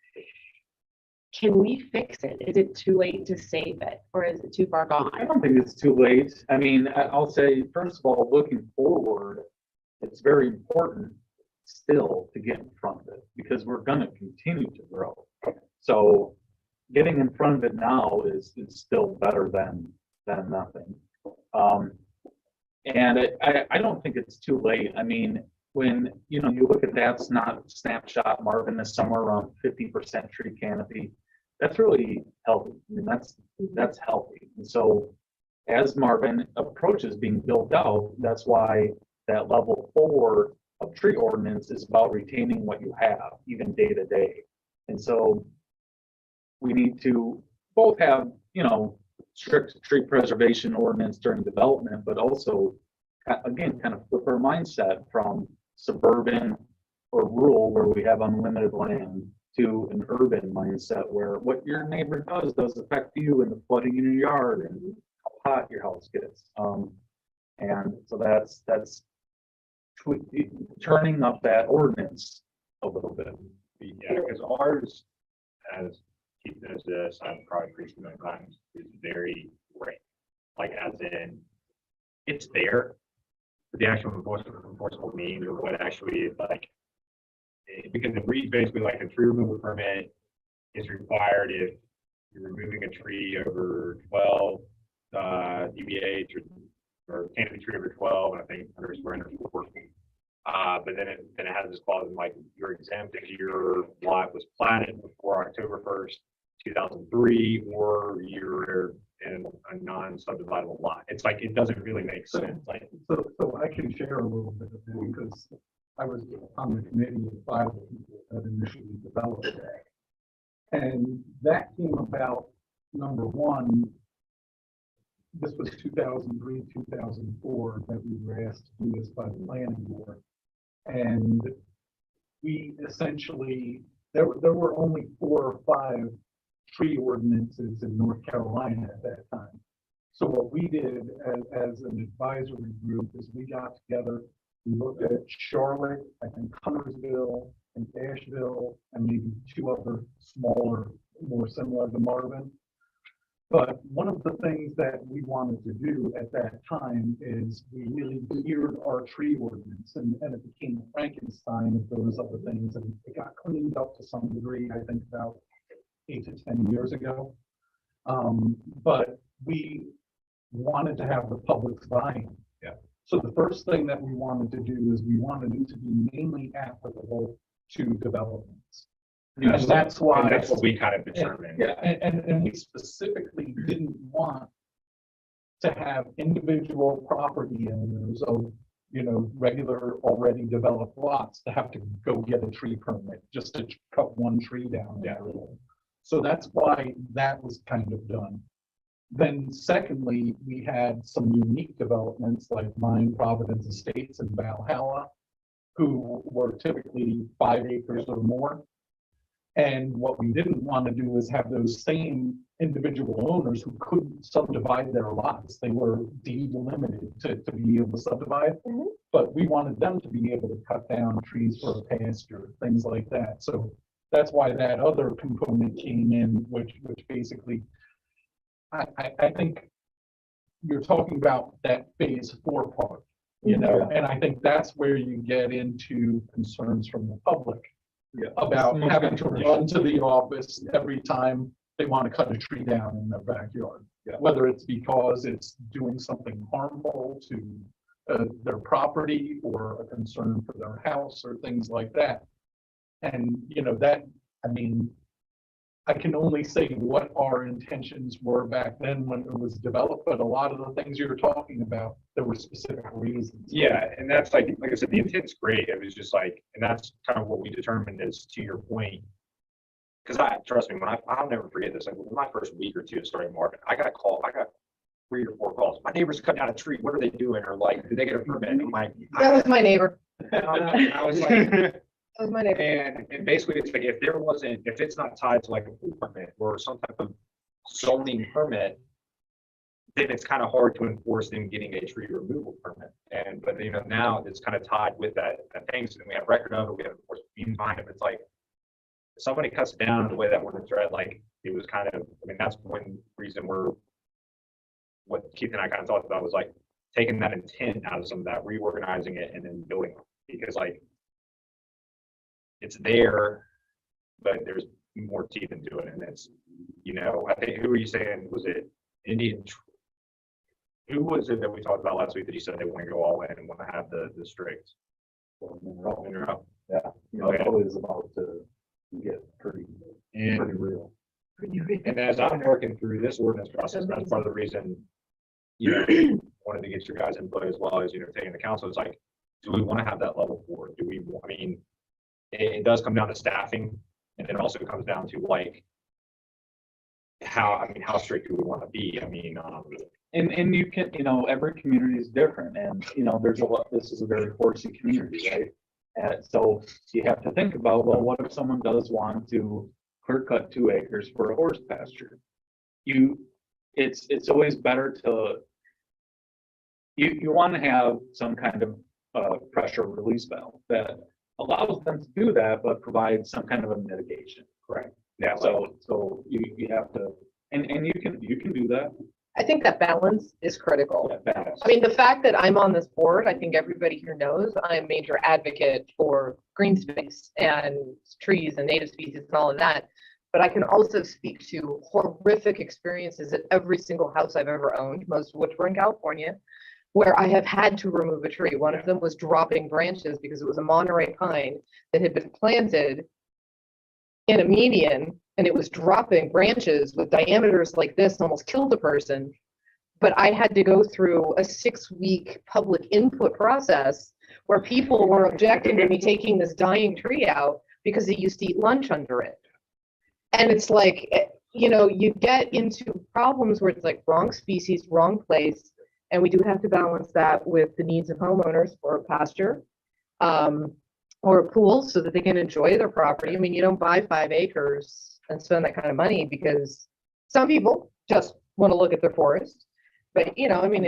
Can we fix it? Is it too late to save it, or is it too far I gone? don't think it's too late. I mean, I'll say, first of all, looking forward, it's very important still to get in front of it because we're gonna continue to grow. So getting in front of it now is still better than nothing. And I don't think it's too late. I mean, when, you look at that snapshot, Marvin is somewhere around 50% tree canopy. That's really healthy. I mean, that's healthy. And so as Marvin approaches being built out, that's why that level 4 of tree ordinance is about retaining what you have, even day to day. And so we need to both have, strict tree preservation ordinance during development, but also, again, kind of flip our mindset from suburban or rural where we have unlimited land to an urban mindset where what your neighbor does affect you and the flooding in your yard and how hot your house gets. And so that's turning up that ordinance a little bit. Yeah, because ours, as Keith knows this, I've probably preached it many times, is very gray. Like as in, it's there, but the actual enforceable means or what actually is like, because it reads basically like a tree removal permit is required if you're removing a tree over 12 dBH or canopy tree over 12, and I think others were under 14. But then it has this clause in like you're exempt if your lot was platted before October 1st, 2003, or you're in a non-subdividable lot. It's like it doesn't really make sense. Like, So I can share a little bit of it because I was on the committee of 5 people that initially developed that. And that came about, number one, this was 2003, 2004 that we were asked to do this by the planning board. And we essentially, there were only 4 or 5 tree ordinances in North Carolina at that time. So what we did as an advisory group is we got together, we looked at Charlotte, I think Huntersville and Asheville, and maybe 2 other smaller, more similar to Marvin. But one of the things that we wanted to do at that time is we really geared our tree ordinance, and it became a Frankenstein of those other things, and it got cleaned up to some degree, I think about 8 to 10 years ago. But we wanted to have the public's buy-in. Yeah. So the first thing that we wanted to do is we wanted it to be mainly applicable to developments. And that's why. that's what we kind of determined. Yeah, and we specifically didn't want to have individual property owners of, you know, regular already developed lots to have to go get a tree permit just to cut one tree down. Yeah. So that's why that was kind of done. Then secondly, we had some unique developments like mine, Providence Estates and Valhalla, who were typically 5 acres or more. And what we didn't want to do is have those same individual owners who couldn't subdivide their lots. They were deed limited to be able to subdivide, but we wanted them to be able to cut down trees for a pasture, things like that. So that's why that other component came in, which basically, I think you're talking about that phase 4 part, you know, and I think that's where you get into concerns from the public. Yeah. About having to run to the office every time they want to cut a tree down in their backyard. Yeah. Whether it's because it's doing something harmful to their property or a concern for their house or things like that. And, you know, that, I mean, I can only say what our intentions were back then when it was developed, but a lot of the things you're talking about, there were specific reasons. Yeah, and that's like I said, the intent's great. It was just like, and that's kind of what we determined is to your point. Because trust me, I'll never forget this. Like my first week or 2 of starting Marvin, I got 3 or 4 calls. My neighbor's cut down a tree. What are they doing? Or like, did they get a permit? I'm like, That was my neighbor. I was like, That was my neighbor. and basically it's like if it's not tied to like a pool permit or some type of zoning permit, then it's kind of hard to enforce them getting a tree removal permit. But you know, now it's kind of tied with that thing. So then we have record of it, we have enforcement being behind it. It's like if somebody cuts it down the way that ordinance read, like it was kind of, I mean, that's one reason what Keith and I kind of talked about was like taking that intent out of some of that, reorganizing it and then building it. Because like it's there, but there's more teeth into it. And it's, you know, I think, who were you saying, was it Indian? Who was it that we talked about last week that he said they want to go all in and want to have the strict? Yeah, you know, it's always about to get pretty real. And as I'm working through this ordinance process, that's part of the reason, you know, wanted to get your guys' input as well as, you know, taking the council. It's like, do we want to have that level 4? Do we, I mean, it does come down to staffing, and it also comes down to like how strict do we want to be? I mean, And you can, you know, every community is different, and you know, there's a lot. This is a very horsey community, right? So you have to think about, well, what if someone does want to clear cut 2 acres for a horse pasture? It's always better to, you want to have some kind of pressure release valve that allows them to do that, but provides some kind of a mitigation. Correct. Yeah, So you have to, and you can do that. I think that balance is critical. That balance. I mean, the fact that I'm on this board, I think everybody here knows I'm a major advocate for green space and trees and native species and all of that. But I can also speak to horrific experiences at every single house I've ever owned, most of which were in California, where I have had to remove a tree. One of them was dropping branches because it was a Monterey pine that had been planted in a median, and it was dropping branches with diameters like this, and almost killed a person. But I had to go through a 6-week public input process where people were objecting to me taking this dying tree out because they used to eat lunch under it. And it's like, you know, you get into problems where it's like wrong species, wrong place. And we do have to balance that with the needs of homeowners for a pasture or a pool so that they can enjoy their property. I mean, you don't buy 5 acres and spend that kind of money because some people just want to look at their forest. But, you know, I mean,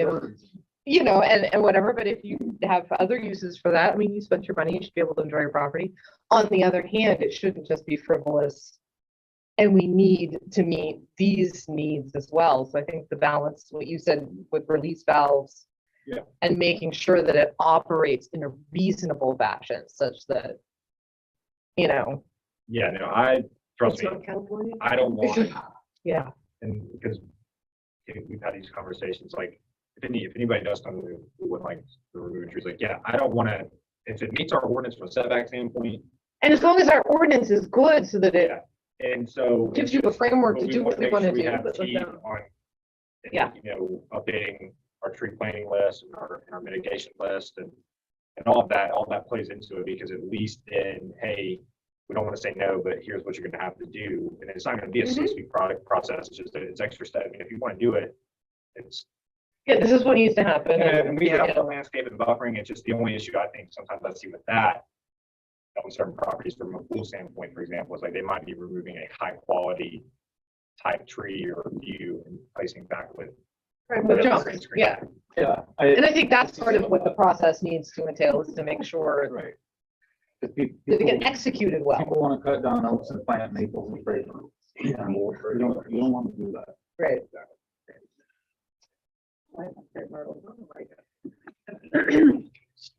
you know, and whatever. But if you have other uses for that, I mean, you spent your money, you should be able to enjoy your property. On the other hand, it shouldn't just be frivolous. And we need to meet these needs as well. So I think the balance, what you said with release valves, Yeah. and making sure that it operates in a reasonable fashion such that, you know. Yeah, no, I, trust It's me, not California. I don't want, Yeah. and because we've had these conversations, like, if anybody does come to would like to remove trees, like, yeah, I don't want to, if it meets our ordinance from a setback standpoint. And as long as our ordinance is good so that it Yeah. And so. gives you a framework but to do what we make want to sure we do. have but teeth without- on, Yeah. You know, updating our tree planting list and our mitigation list and all of that plays into it, because at least then, hey, we don't want to say no, but here's what you're going to have to do. And it's not going to be a 6-week process. It's just that it's extra step. I mean, if you want to do it, it's. Yeah, this is what needs to happen. And we have Yeah. the landscape and buffering. It's just the only issue I think sometimes I see with that. On certain properties from a pool standpoint, for example, is like they might be removing a high quality type tree or view and placing back with. With junk, yeah. Yeah. And I think that's part of what the process needs to entail, is to make sure Right. that it get executed well. People want to cut down oaks and plant maples and break them. You don't want to do that. Right.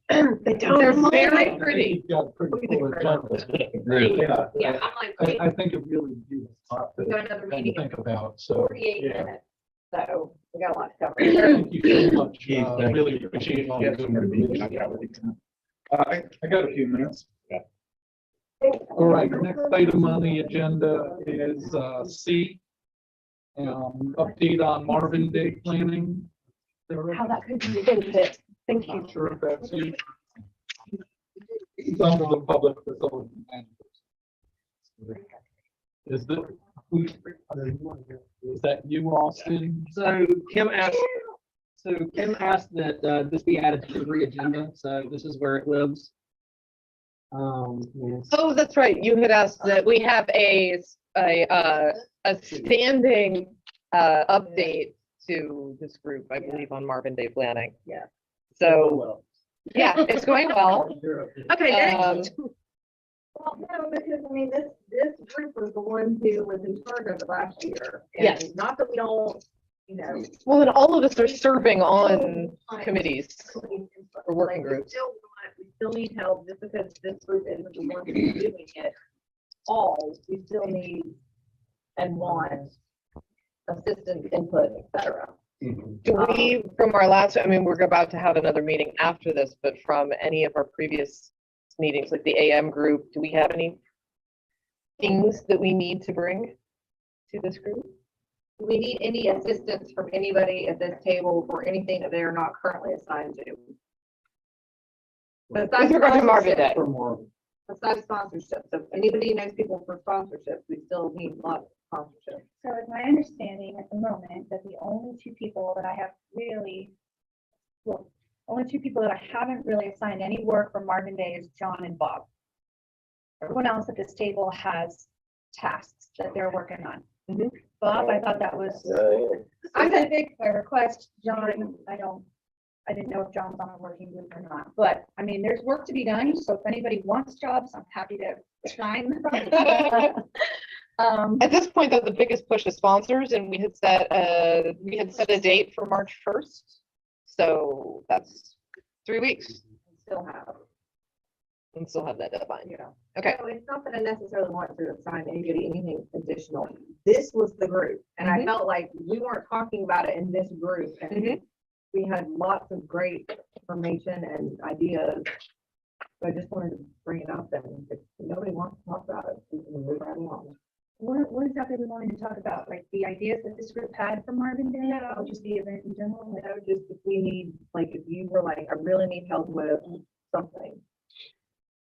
They don't, they're very pretty. You've got a pretty cool agenda. Really? Yeah, Yeah, I'm like, I think it really is a lot we to got another kind of meeting think in about, so. 48 yeah. minutes, so we got a lot to cover. Thank you so much. Keith, Really appreciate all Yes, your sir. I got a few minutes. All right, the next item on the agenda is C. Update on Marvin Day planning. How that could be a benefit. Thank you. Not sure if that's you. It's under the public facility managers. Is that you, Austin? So Kim asked that this be added to the agenda, so this is where it lives. Yes. Oh, that's right. You had asked that we have a standing update to this group, I believe, on Marvin Day planning. Yeah. So, yeah, it's going well. Okay, Um, well, no, because I mean, this group was the one who was in charge of it last year. And Yes. Not that we don't, you know. Well, and all of us are serving on committees or working groups. We still need help, just because this group isn't the one who's doing it all, we still need and want assistance, input, et cetera. Do we, from our last, I mean, we're about to have another meeting after this, but from any of our previous meetings, like the AM group, do we have any things that we need to bring to this group? Do we need any assistance from anybody at this table for anything that they are not currently assigned to? With regard to Marvin Day. For more. Besides sponsorship, so if anybody knows people for sponsorships, we still need lots of sponsorships. So it's my understanding at the moment that the only 2 people that I have really, well, only two people that I haven't really assigned any work for Marvin Day is John and Bob. Everyone else at this table has tasks that they're working on. Mhm. Bob, I thought that was I'm gonna specific, a request. John, I didn't know if John's on a working group or not, but I mean, there's work to be done. So if anybody wants jobs, I'm happy to assign. At this point, though, the biggest push is sponsors, and we had set a date for March 1st. So that's 3 weeks Still have. and still have that deadline. Okay. So it's not that I necessarily want to assign anybody anything additional. This was the group, and I Mhm. felt like we weren't talking about it in this group, and Mhm. we had lots of great information and ideas. So I just wanted to bring it up, and if nobody wants to talk about it, we can move right along. What exactly we wanted to talk about? Like the ideas that this group had for Marvin Day, or just the event in general? You know, just if we need, like, if you were like, I really need help with something.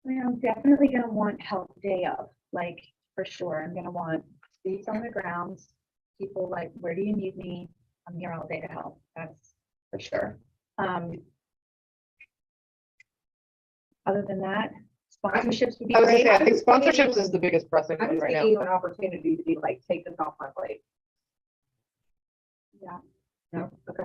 I mean, I'm definitely gonna want help day of, like, for sure. I'm gonna want boots on the ground. People like, where do you need me? I'm here all day to help. That's for sure. Other than that, sponsorships would be I was gonna great. say, I think sponsorships is the biggest pressing I'm one just right giving now. you an opportunity to be like, take this off my plate. Yeah. No, okay.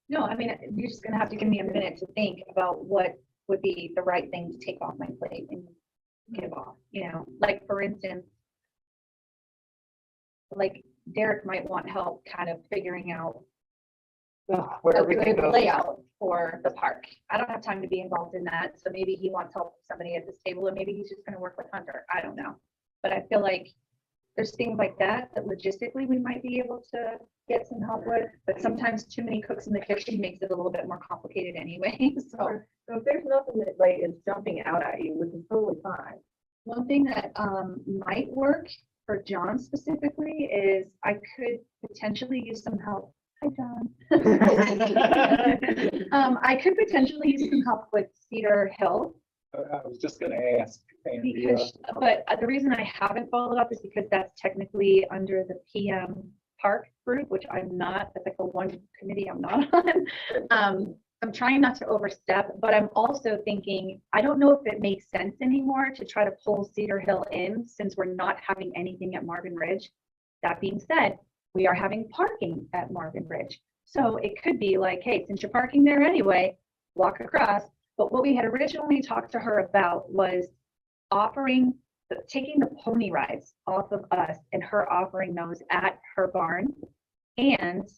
No, I mean, you're just gonna have to give me a minute to think about what would be the right thing to take off my plate and give off, like, for instance, like Derek might want help kind of figuring out Ugh, where a everything good goes. layout for the park. I don't have time to be involved in that, so maybe he wants help with somebody at this table, or maybe he's just gonna work with Hunter. I don't know. But I feel like there's things like that that logistically we might be able to get some help with, but sometimes too many cooks in the kitchen makes it a little bit more complicated anyway, so. So if there's nothing that like is jumping out at you, which is totally fine. One thing that might work for John specifically is I could potentially use some help. Hi, John. I could potentially use some help with Cedar Hill I was just gonna ask. because, but the reason I haven't followed up is because that's technically under the PM Park group, which I'm not. That's like the one committee I'm not on. I'm trying not to overstep, but I'm also thinking, I don't know if it makes sense anymore to try to pull Cedar Hill in since we're not having anything at Marvin Ridge. That being said, we are having parking at Marvin Ridge. So it could be like, hey, since you're parking there anyway, walk across. But what we had originally talked to her about was taking the pony rides off of us and her offering those at her barn. And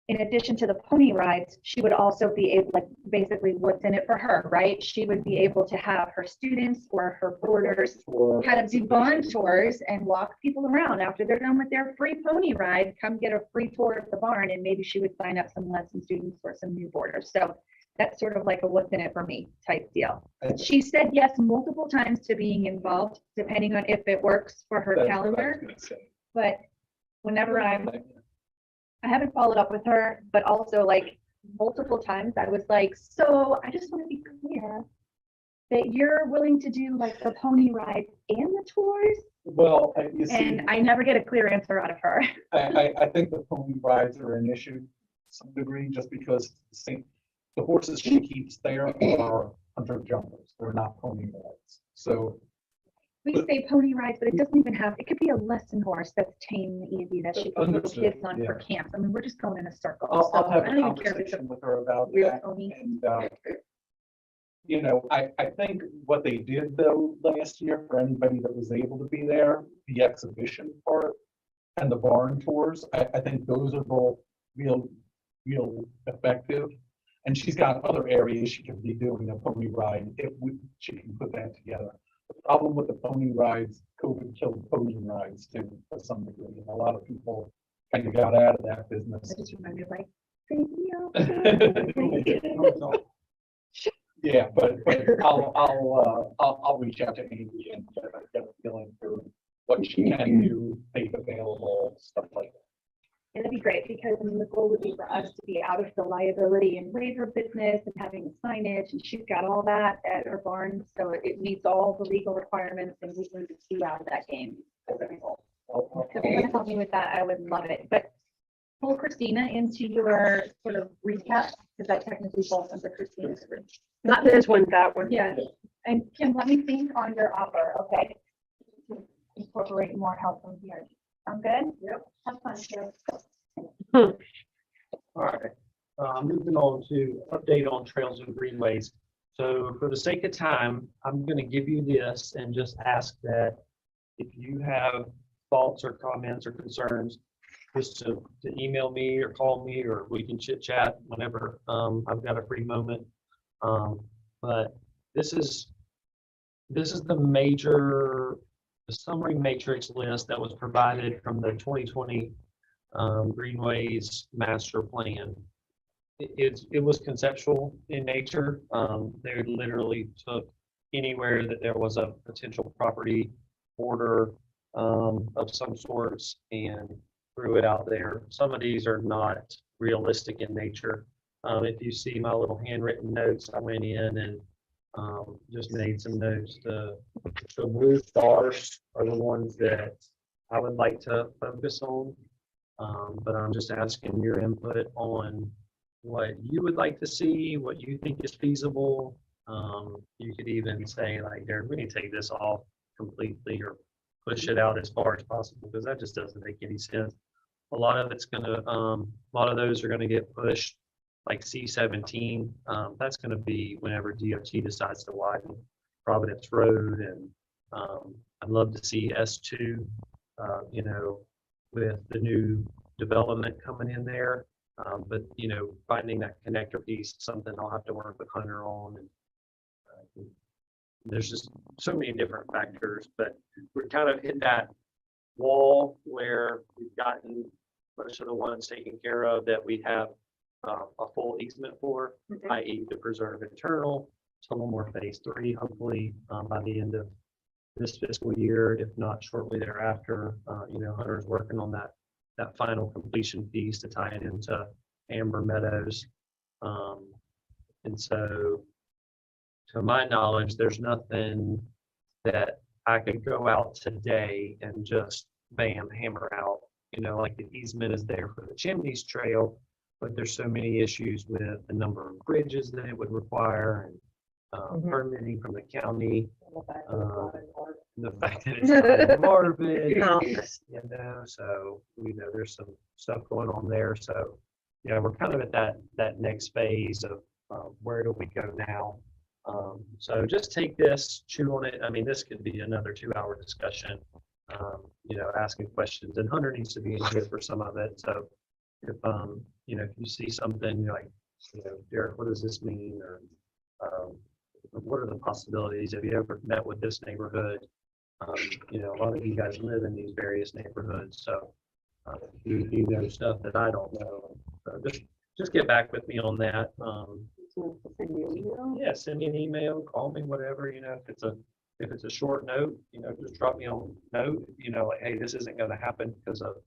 in addition to the pony rides, she would also be able, like, basically what's in it for her, right? She would be able to have her students or her boarders kind of do barn tours and walk people around after they're done with their free pony ride, come get a free tour of the barn, and maybe she would sign up some lesson students or some new boarders. So that's sort of like a what's in it for me type deal. She said yes multiple times to being involved, depending on if it works for her calendar. But whenever I haven't followed up with her, but also like multiple times I was like, so I just want to be clear that you're willing to do like the pony ride and the tours. Well, you see, And I never get a clear answer out of her. I think the pony rides are an issue to some degree, just because the horses she keeps there are hunter jumpers. They're not pony rides. So We say pony rides, but it doesn't even have, it could be a lesson horse that's tame and easy that she can put Understood, kids on for yeah. camps. I mean, we're just going in a circle. I'll So have I a don't even care if it's a conversation with her about real that. pony. And, I think what they did though last year, for anybody that was able to be there, the exhibition part and the barn tours, I think those are both real effective. And she's got other areas she can be doing a pony ride if she can put that together. The problem with the pony rides, COVID killed pony rides too, to some degree. And a lot of people kind of got out of that business. I just remember like, thank you. Yeah, but I'll reach out to Amy and get a feeling for what she can do, make available, stuff like that. And it'd be great because I mean, the goal would be for us to be out of the liability and waiver business and having the signage, and she's got all that at her barn. So it meets all the legal requirements and we need to see out of that game. As a result. If you want to help me with that, I would love it. But pull Christina into your sort of recap, because that technically falls under Christina's group. Not this one, that one. Yeah, and Kim, let me think on your offer, okay? Incorporate more help from here. Sound good? Yep. Have fun, Kim. All right, moving on to update on trails and greenways. So for the sake of time, I'm gonna give you this and just ask that if you have thoughts or comments or concerns, just to email me or call me, or we can chit chat whenever, I've got a free moment. But this is the summary matrix list that was provided from the 2020 Greenways Master Plan. It was conceptual in nature. They literally took anywhere that there was a potential property border of some sorts and threw it out there. Some of these are not realistic in nature. If you see my little handwritten notes, I went in and just made some notes. The blue stars are the ones that I would like to focus on. But I'm just asking your input on what you would like to see, what you think is feasible. You could even say like, Derek, we need to take this off completely or push it out as far as possible, because that just doesn't make any sense. A lot of it's gonna, a lot of those are gonna get pushed, like C-17. That's gonna be whenever DOT decides to widen Providence Road, and I'd love to see S2, you know, with the new development coming in there. But you know, finding that connector piece, something I'll have to work with Hunter on. And there's just so many different factors, but we're kind of hit that wall where we've gotten most of the ones taken care of that we have a full easement for, i.e. to preserve internal. Some more phase 3, hopefully by the end of this fiscal year, if not shortly thereafter. You know, Hunter's working on that final completion piece to tie it into Amber Meadows. And so, to my knowledge, there's nothing that I could go out today and just bam, hammer out. You know, like the easement is there for the Chimneys Trail, but there's so many issues with the number of bridges that it would require, and permitting from the county. The fact that it's not in Marvin, you know, so you know there's some stuff going on there. So yeah, we're kind of at that next phase of where do we go now. So just take this, chew on it. I mean, this could be another 2-hour discussion. You know, asking questions, and Hunter needs to be in here for some of it. So if you know, if you see something you're like, you know, Derek, what does this mean, or what are the possibilities? Have you ever met with this neighborhood? You know, a lot of you guys live in these various neighborhoods, so you know stuff that I don't know. So just get back with me on that. Yeah, send me an email, call me, whatever. You know, if it's a short note, you know, just drop me a note. You know, like, hey, this isn't going to happen because of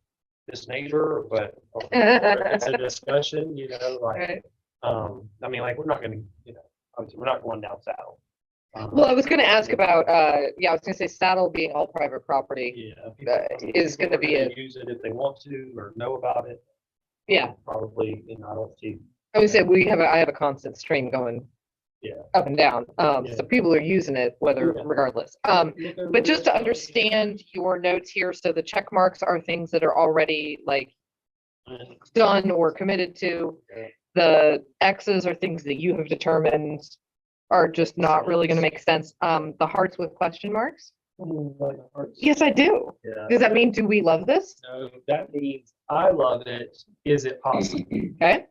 this neighbor, but or if it's a discussion. You know, like I mean, like we're not going to, you know, obviously we're not going down south. Well, I was gonna ask about, yeah, I was gonna say Saddle being all private property. Yeah, Is gonna be a use it if they want to or know about it. Yeah. Probably, you know, I don't see. I would say I have a constant stream going up and down. So people are using it regardless. But just to understand your notes here, so the check marks are things that are already like done or committed to. The X's are things that you have determined are just not really going to make sense. The hearts with question marks. Yes, I do. Yeah. Does that mean, do we love this? No, that means I love it. Is it possible? Okay.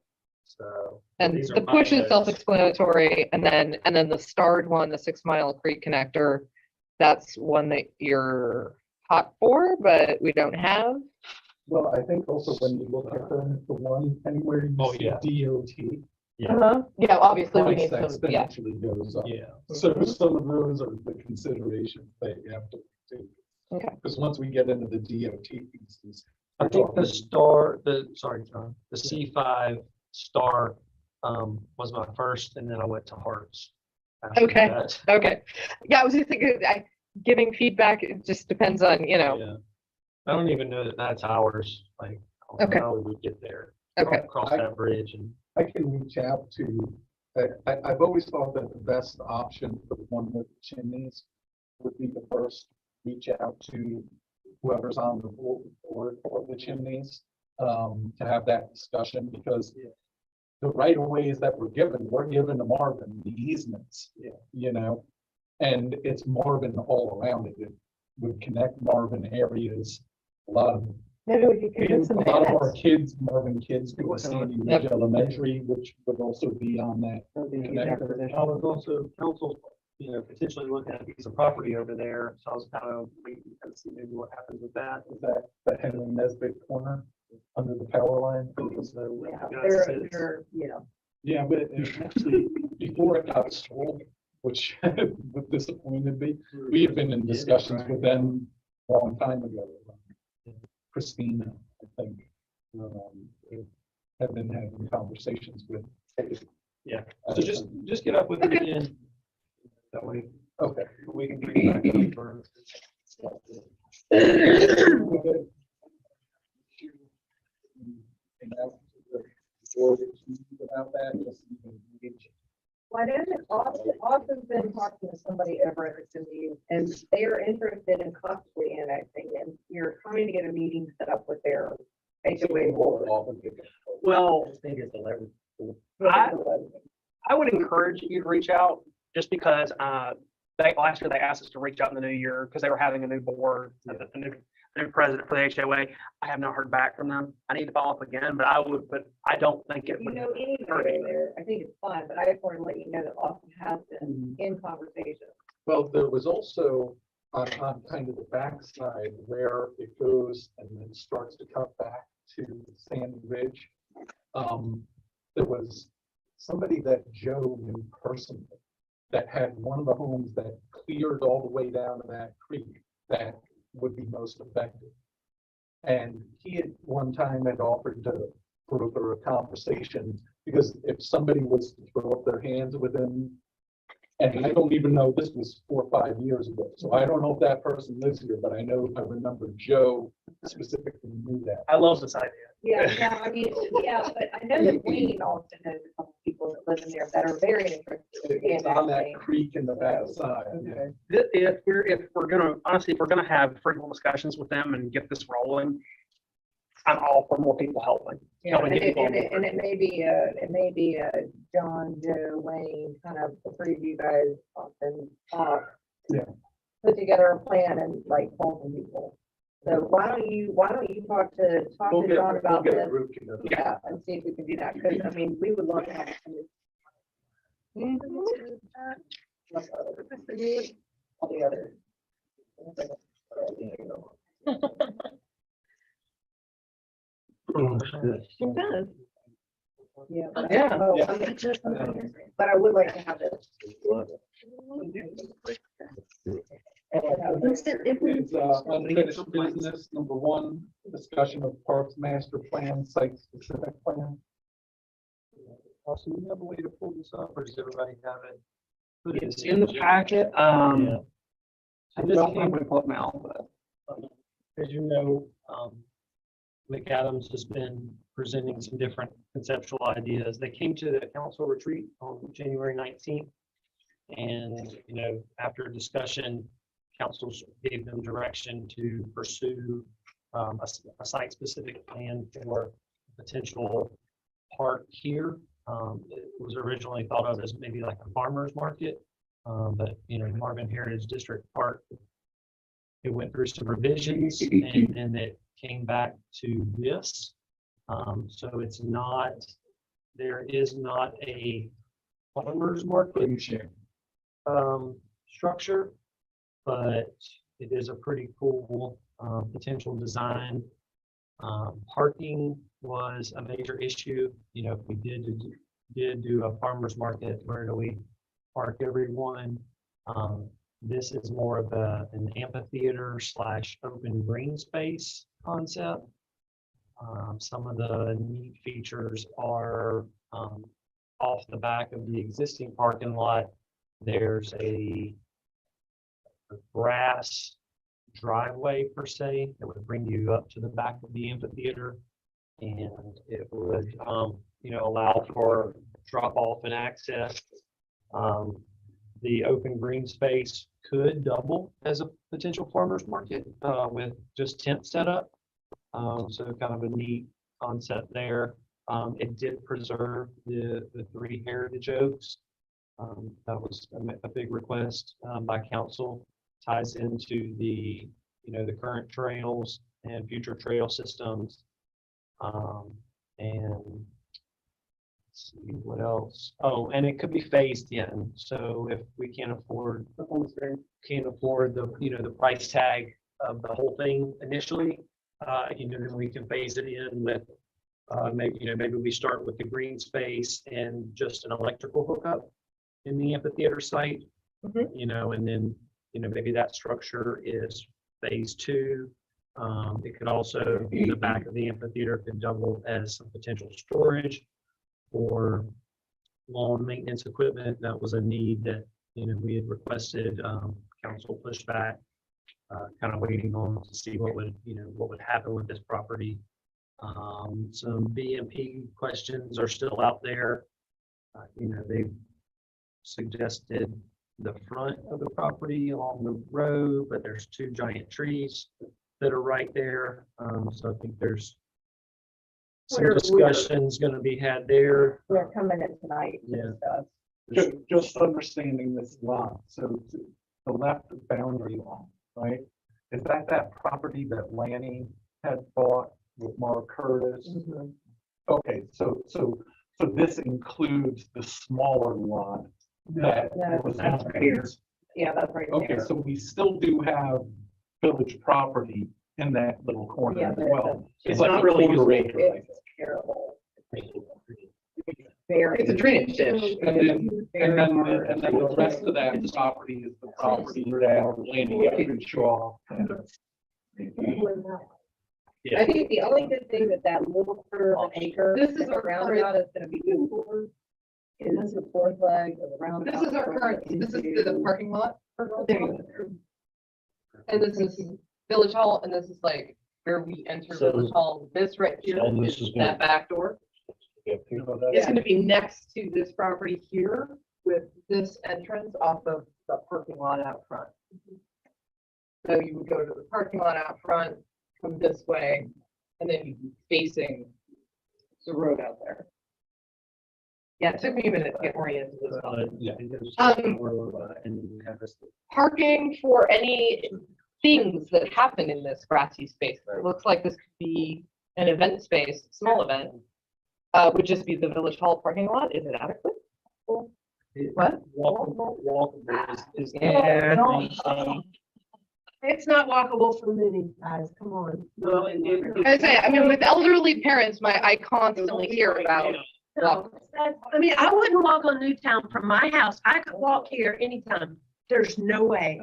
So. And these are the my push is notes. self-explanatory, and then the starred one, the 6 Mile Creek connector, that's one that you're hot for, but we don't have. Well, I think also when you look at the one anywhere you see DOT. Yeah. Yeah, obviously we price need some, yeah. exponentially goes up. Yeah. So some of those are the considerations that you have to take. Okay. Because once we get into the DOT pieces. I think the C5 star was my first, and then I went to hearts. after Okay. that. Okay. Yeah, I was just thinking, giving feedback, it just depends on, you know. Yeah. I don't even know that that's ours. Like, Okay. How we would get there, Okay. cross that bridge and. I can reach out to, I've always thought that the best option for the one with the chimneys would be to first reach out to whoever's on the board for the chimneys, to have that discussion, because the right of ways that we're given to Marvin, the easements, you know, and it's Marvin all around it. It would connect Marvin areas. A lot of Maybe we could get some a lot of our minutes. kids, Marvin kids, go to Sandy Ridge Elementary, which would also be on that. I was also council, potentially looking at a piece of property over there, so I was kind of waiting to see maybe what happens with that. Is that the Henry Nesbitt corner under the power line? So, Yeah, guys, it's- they're, Yeah, but actually, before it got sold, which disappointed me, we had been in discussions with them a long time ago. Christina, I think, have been having conversations with. Yeah, so just get up with it again. That way Okay. we can bring it back up for. About that, just. why doesn't Austin's been talking to somebody over at the city, and they are interested in possibly annexing, and you're trying to get a meeting set up with their HOA board. Well, I think it's 11. I would encourage you to reach out just because, last year they asked us to reach out in the new year because they were having a new board, a new president for the HOA. I have not heard back from them. I need to follow up again, but I don't think it If you would. know anybody over there, I think it's fine, but I just want to let you know that Austin has been in conversation. Well, there was also on kind of the backside where it goes and then starts to cut back to Sandy Ridge. There was somebody that Joe knew personally that had one of the homes that cleared all the way down to that creek that would be most effective. And he had one time had offered to broker a conversation, because if somebody was to throw up their hands within, and I don't even know, this was 4 or 5 years ago, so I don't know if that person lives here, but I remember Joe specifically knew that. I love this idea. Yeah, no, I mean, yeah, but I know that Wayne also knows a couple people that live in there that are very interested in It's on that annexing. creek in the backside. Okay. If we're gonna, honestly, if we're gonna have frequent discussions with them and get this rolling, I'm all for more people helping. Yeah, Helping and get people on it board. may be John, Joe, Wayne, kind of the three of you guys often, Yeah. put together a plan and like pull some people. So why don't you talk to We'll get, John we'll about get a this? group together. Yeah, and see if we can do that, because I mean, we would love to have. All the others. Yeah. but I- Yeah, oh, yeah. I mean, but I would like to have this. It's unfinished business, number 1, discussion of parks master plan, site specific plan. Also, we have a way to pull this up, or does everybody have it? It's in the packet. Yeah. I don't remember to pull up now, but. As you know, McAdams has been presenting some different conceptual ideas. They came to the council retreat on January 19th. And, after discussion, councils gave them direction to pursue a site-specific plan for potential park here. It was originally thought of as maybe like a farmer's market, but, Marvin Heritage District Park, it went through some revisions and it came back to this. So there is not a farmer's market structure, but it is a pretty cool potential design. Parking was a major issue. If we did do a farmer's market, where do we park everyone? This is more of an amphitheater / open green space concept. Some of the neat features are off the back of the existing parking lot. There's a grass driveway per se that would bring you up to the back of the amphitheater. And it would, allow for drop off and access. The open green space could double as a potential farmer's market, with just tent setup. So kind of a neat concept there. It did preserve the three heritage oaks. That was a big request, by council, ties into the, the current trails and future trail systems. And let's see what else. Oh, and it could be phased in. So if we can't afford the, the price tag of the whole thing initially, then we can phase it in with, maybe we start with the green space and just an electrical hookup in the amphitheater site, and then, maybe that structure is phase 2. It could also, the back of the amphitheater could double as some potential storage or lawn maintenance equipment. That was a need that, we had requested, council pushed back, kind of waiting on to see what would happen with this property. Some BMP questions are still out there. They've suggested the front of the property along the road, but there's 2 giant trees that are right there. So I think there's some discussions going to be had there. We're coming in tonight to Yeah. discuss. Just understanding this lot, so to the left boundary line, right? Is that property that Lanny had bought with Mark Curtis? Okay, so this includes the smaller lot that No, was. that's right here. Yeah, that's right Okay, there. so we still do have village property in that little corner Yeah, as but well. It's like not a really quarter used. acre, I think. It's terrible. Very. It's a drainage ditch. And then the rest of that property is the property that Lanny Evenshaw. I think The only good thing that little curve and acre. This is that the our roundabout is gonna be good for. Is the fourth leg of the roundabout. this is our current, this is the parking lot. There you go. And this is Village Hall, and this is like where we enter So- Village Hall. This right here So this is is that back door. It's gonna be next to this property here with this entrance off of the parking lot out front. So you would go to the parking lot out front, come this way, and then you'd be facing the road out there. Yeah, it took me a minute to get oriented to this one. Yeah. Parking for any things that happen in this grassy space. It looks like this could be an event space, small event. Would just be the Village Hall parking lot. Is it adequate? What? Walkable is. Yeah. It's not walkable for many guys, come on. Well, I say, I mean, with elderly parents, I constantly hear about. I mean, I wouldn't walk on Newtown from my house. I could walk here anytime. There's no way.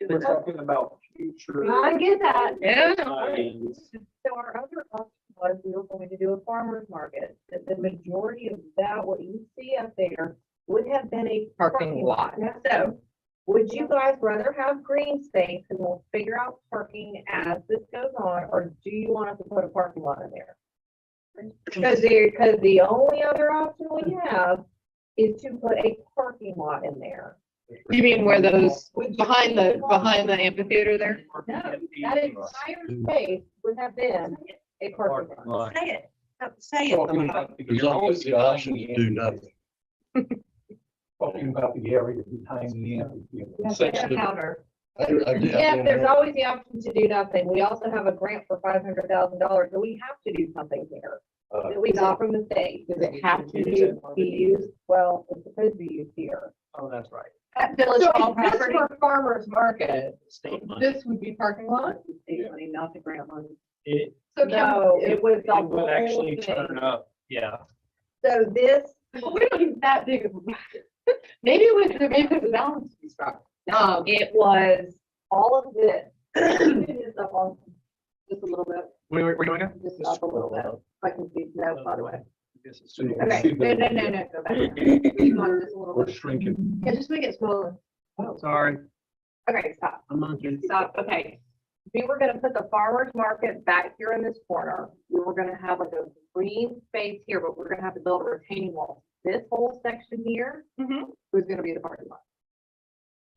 We're talking about future. I get that. Yeah. So our other option was we were going to do a farmer's market, that the majority of that, what you see up there, would have been a Parking lot. So, would you guys rather have green space and we'll figure out parking as this goes on, or do you want us to put a parking lot in there? Because the only other option we have is to put a parking lot in there. You mean where those, behind the amphitheater there? No, that entire space would have been a parking lot. Say it. Say Talking it. about the- There's always the option to do nothing. Talking about the area behind the amphitheater. Section of- Counter. Yeah, Yeah, there's always the option to do nothing. We also have a grant for $500,000, so we have to do something here. That we got from the state. Does it have to Be used, well, it's supposed to be used here. Oh, that's right. At Village So Hall if this property. were farmer's market, State money. this would be parking lot? State money, not the grant money. It, So No, can, it was the it would actually whole turn thing. up, yeah. So this, we don't even that big of a market. Maybe it was balance to be struck. it was all of this. Just up on, just a little bit, We're doing it? just up a little bit. I can see, no, by the way. So you can Okay, see no, the- no, go back. Keep on just a little We're bit. shrinking. Yeah, just make it smaller. Sorry, Okay, stop. I'm monkey. Stop, okay. we were gonna put the farmer's market back here in this corner. We were gonna have like a green space here, but we're gonna have to build a retaining wall. This whole section here was gonna be the parking lot.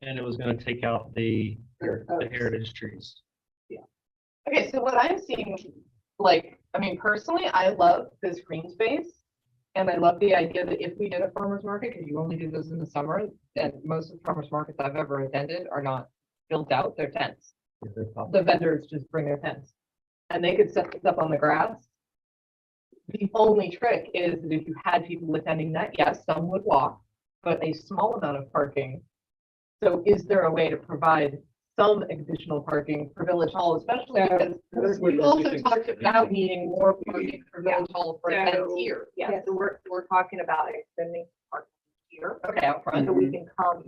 And it was gonna take out the heritage trees. Okay, so what I'm seeing, like, I mean, personally, I love this green space. And I love the idea that if we did a farmer's market, because you only do those in the summer, and most of the farmer's markets I've ever attended are not built out, they're tents. The vendors just bring their tents. And they could set this up on the grass. The only trick is that if you had people attending that, yes, some would walk, but a small amount of parking. So is there a way to provide some additional parking for Village Hall, especially because we also talked about needing more parking for Village Hall for events here. Yeah, so we're talking about extending parking here. Okay, out front. So we can come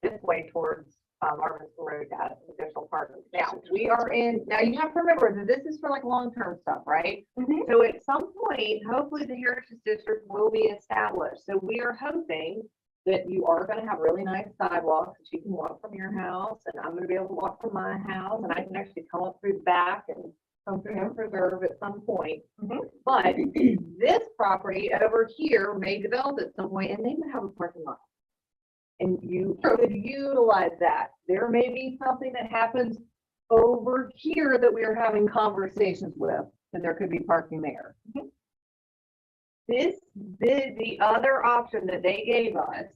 this way towards Marvin Road at additional parking. Now, we are in, now you have to remember that this is for like long-term stuff, right? So at some point, hopefully the Heritage District will be established. So we are hoping that you are gonna have really nice sidewalks that you can walk from your house, and I'm gonna be able to walk from my house, and I can actually come up through the back and come through and preserve at some point. But this property over here may develop at some point, and they would have a parking lot. And you could utilize that. There may be something that happens over here that we are having conversations with, and there could be parking there. The other option that they gave us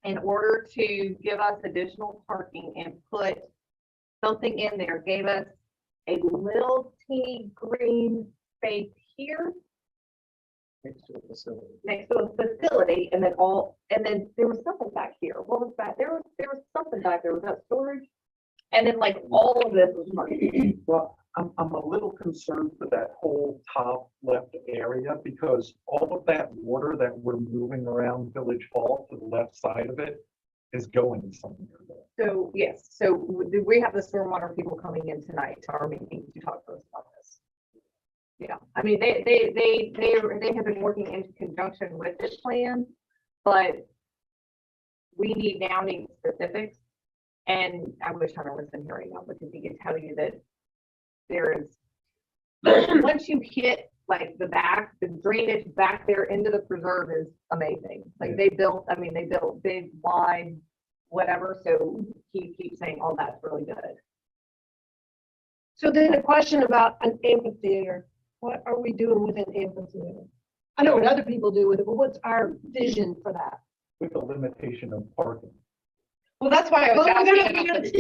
in order to give us additional parking and put something in there, gave us a little teeny green space here Next to a facility. next to a facility, and then there was something back here. What was that? There was something back there. Was that storage? And then like all of this was parking. Well, I'm a little concerned for that whole top left area because all of that water that we're moving around Village Hall to the left side of it is going somewhere there. So, yes, so we have the stormwater people coming in tonight to our meeting to talk to us about this. Yeah, I mean, they have been working in conjunction with this plan, but we need specifics. And I wish Hunter was in here right now because he could tell you that there is, once you hit like the drainage back there into the preserve is amazing. Like they built big, wide, whatever. So he keeps saying, oh, that's really good. So then a question about an amphitheater. What are we doing with an amphitheater? I know what other people do with it, but what's our vision for that? With the limitation of parking. Well, that's why I was Well, asking.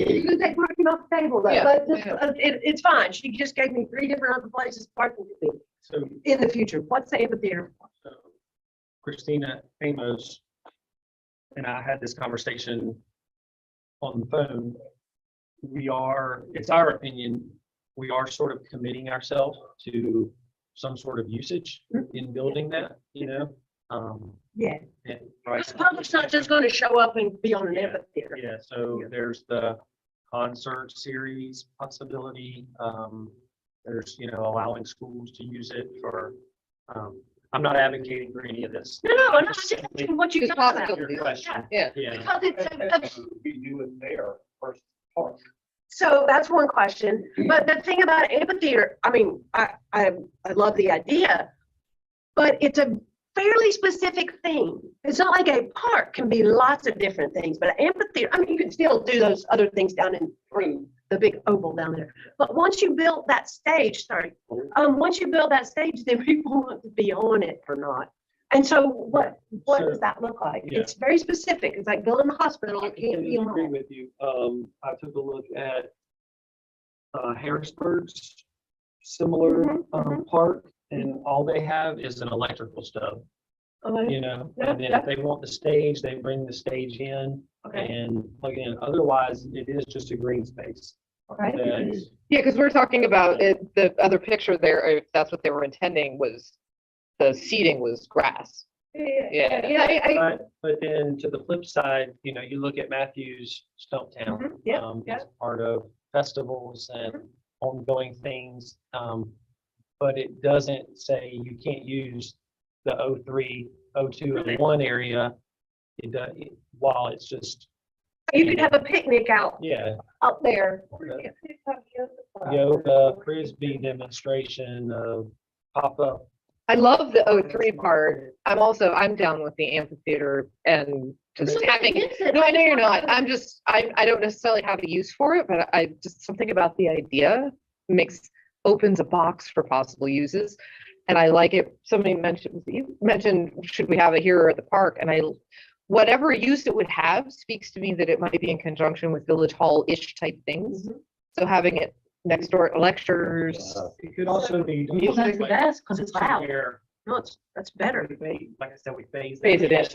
you're gonna take parking off the table, though, Yeah, but yeah. it's fine. She just gave me 3 different other places parking could be So in the future. What's the amphitheater? Christina Amos and I had this conversation on the phone. It's our opinion, we are sort of committing ourselves to some sort of usage in building that, you know? Yeah. and- The public's not just gonna show up and be on an amphitheater. Yeah, so there's the concert series possibility. There's, allowing schools to use it for, I'm not advocating for any of this. No, I'm not saying what you Just talking about. possibilities. Your question. Yeah. Yeah. Because it's We do it there versus park. so that's one question, but the thing about amphitheater, I mean, I love the idea, but it's a fairly specific thing. It's not like a park can be lots of different things, but an amphitheater, I mean, you can still do those other things down in green, the big oval down there. But once you build that stage, once you build that stage, then people want to be on it or not. And so what does that look like? Yeah. It's very specific. It's like building a hospital. It can't be agree on. with you. I took a look at Harrisburg's similar park, and all they have is an electrical stub, Okay. and Yeah, then if they want the stage, they bring the stage in Okay. and plug it in. Otherwise, it is just a green space. Okay. that- Yeah, because we're talking about it, the other picture there, if that's what they were intending, was the seating was grass. Yeah. But then to the flip side, you look at Matthews Stumptown. Yeah, It's part of festivals and ongoing things. But it doesn't say you can't use the 03, 02, and 1 area. It does, while it's just You could have a picnic out, Yeah, out there. yoga, frisbee demonstration, pop-up. I love the O3 part. I'm down with the amphitheater and just having, no, I know you're not. I don't necessarily have a use for it, but I just, something about the idea opens a box for possible uses. And I like it. You mentioned, should we have it here or at the park? And whatever use it would have speaks to me that it might be in conjunction with village hall-ish type things. So having it next door, lectures. It could also be. Well, that's the best, because it's loud. Where No, that's better. like I said, we phase. Phase it in.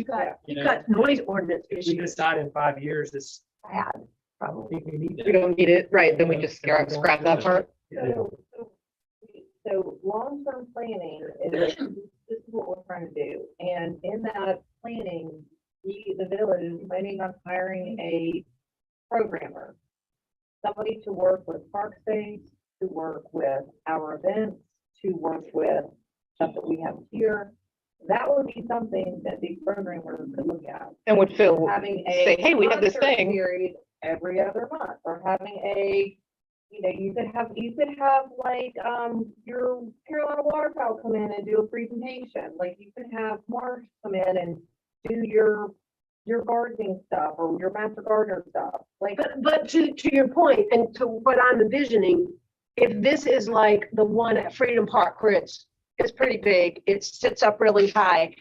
You got noise ordinance If we issues. decide in 5 years, this, Bad, I probably. think we need We that. don't need it, right? Then we just scrap that part. So long-term planning is, this is what we're trying to do. And in that planning, the village is planning on hiring a programmer. Somebody to work with park space, to work with our events, to work with stuff that we have here. That would be something that these programmers could look at. And would Phil Having say, a hey, we have this concert thing. series every other month, or having a, you could have like, your Carolina Waterfowl come in and do a presentation, like you could have Marsh come in and do your gardening stuff or your master gardener stuff, like. But to your point, and to what I'm envisioning, if this is like the one at Freedom Park, where it's pretty big, it sits up really high.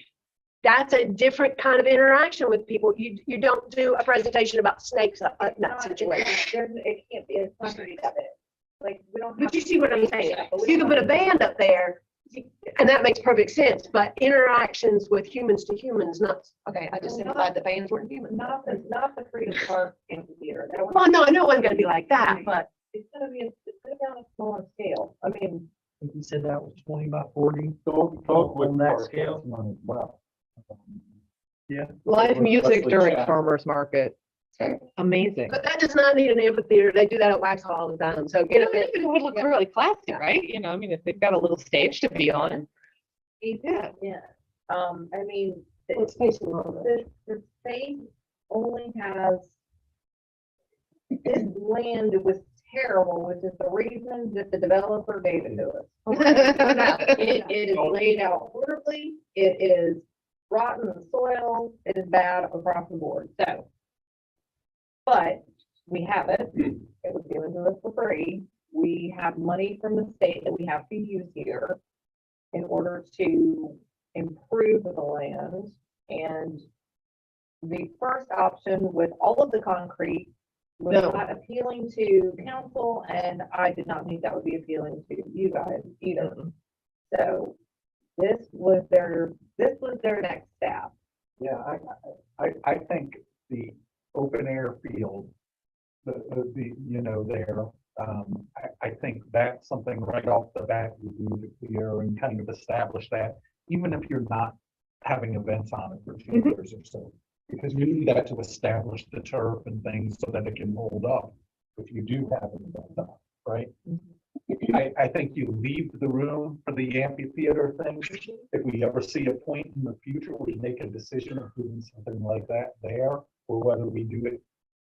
That's a different kind of interaction with people. You don't do a presentation about snakes up in that situation. It can't be, it's not gonna be that big. Like, we don't. But have you to see what I'm do saying? that, but we You can don't put a have to- band up there, and that makes perfect sense, but interactions with humans to humans, not, okay, I just implied the bands weren't human. Not the Freedom Park amphitheater. That would- Well, no, I know it wasn't gonna be like that, but It's gonna be on a smaller scale. I mean, I think you said that was 20 by 40. Talk with On that Mark scale. Hanselman as well. Live music Leslie during Chat. farmer's market. Amazing. but that does not need an amphitheater. They do that at Wax Hall all the time, so, It would look really classy, right? I mean, if they've got a little stage to be on. yeah. I mean, it's facing all of it. the space only has, this land was terrible, which is the reason that the developer gave it to us. It is laid out horribly, it is rotten in the soil, it is bad across the board, so. But we have it, it was given to us for free, we have money from the state that we have to use here in order to improve the land. And the first option with all of the concrete was No. not appealing to council, and I did not think that would be appealing to you guys either. So this was their next step. Yeah, I think the open air field, there, I think that's something right off the bat you do to clear and kind of establish that, even if you're not having events on it for 2 years or so. Because you need that to establish the turf and things so that it can hold up if you do have an event on, right? I think you leave the room for the amphitheater thing. If we ever see a point in the future, we make a decision of doing something like that there, or whether we do it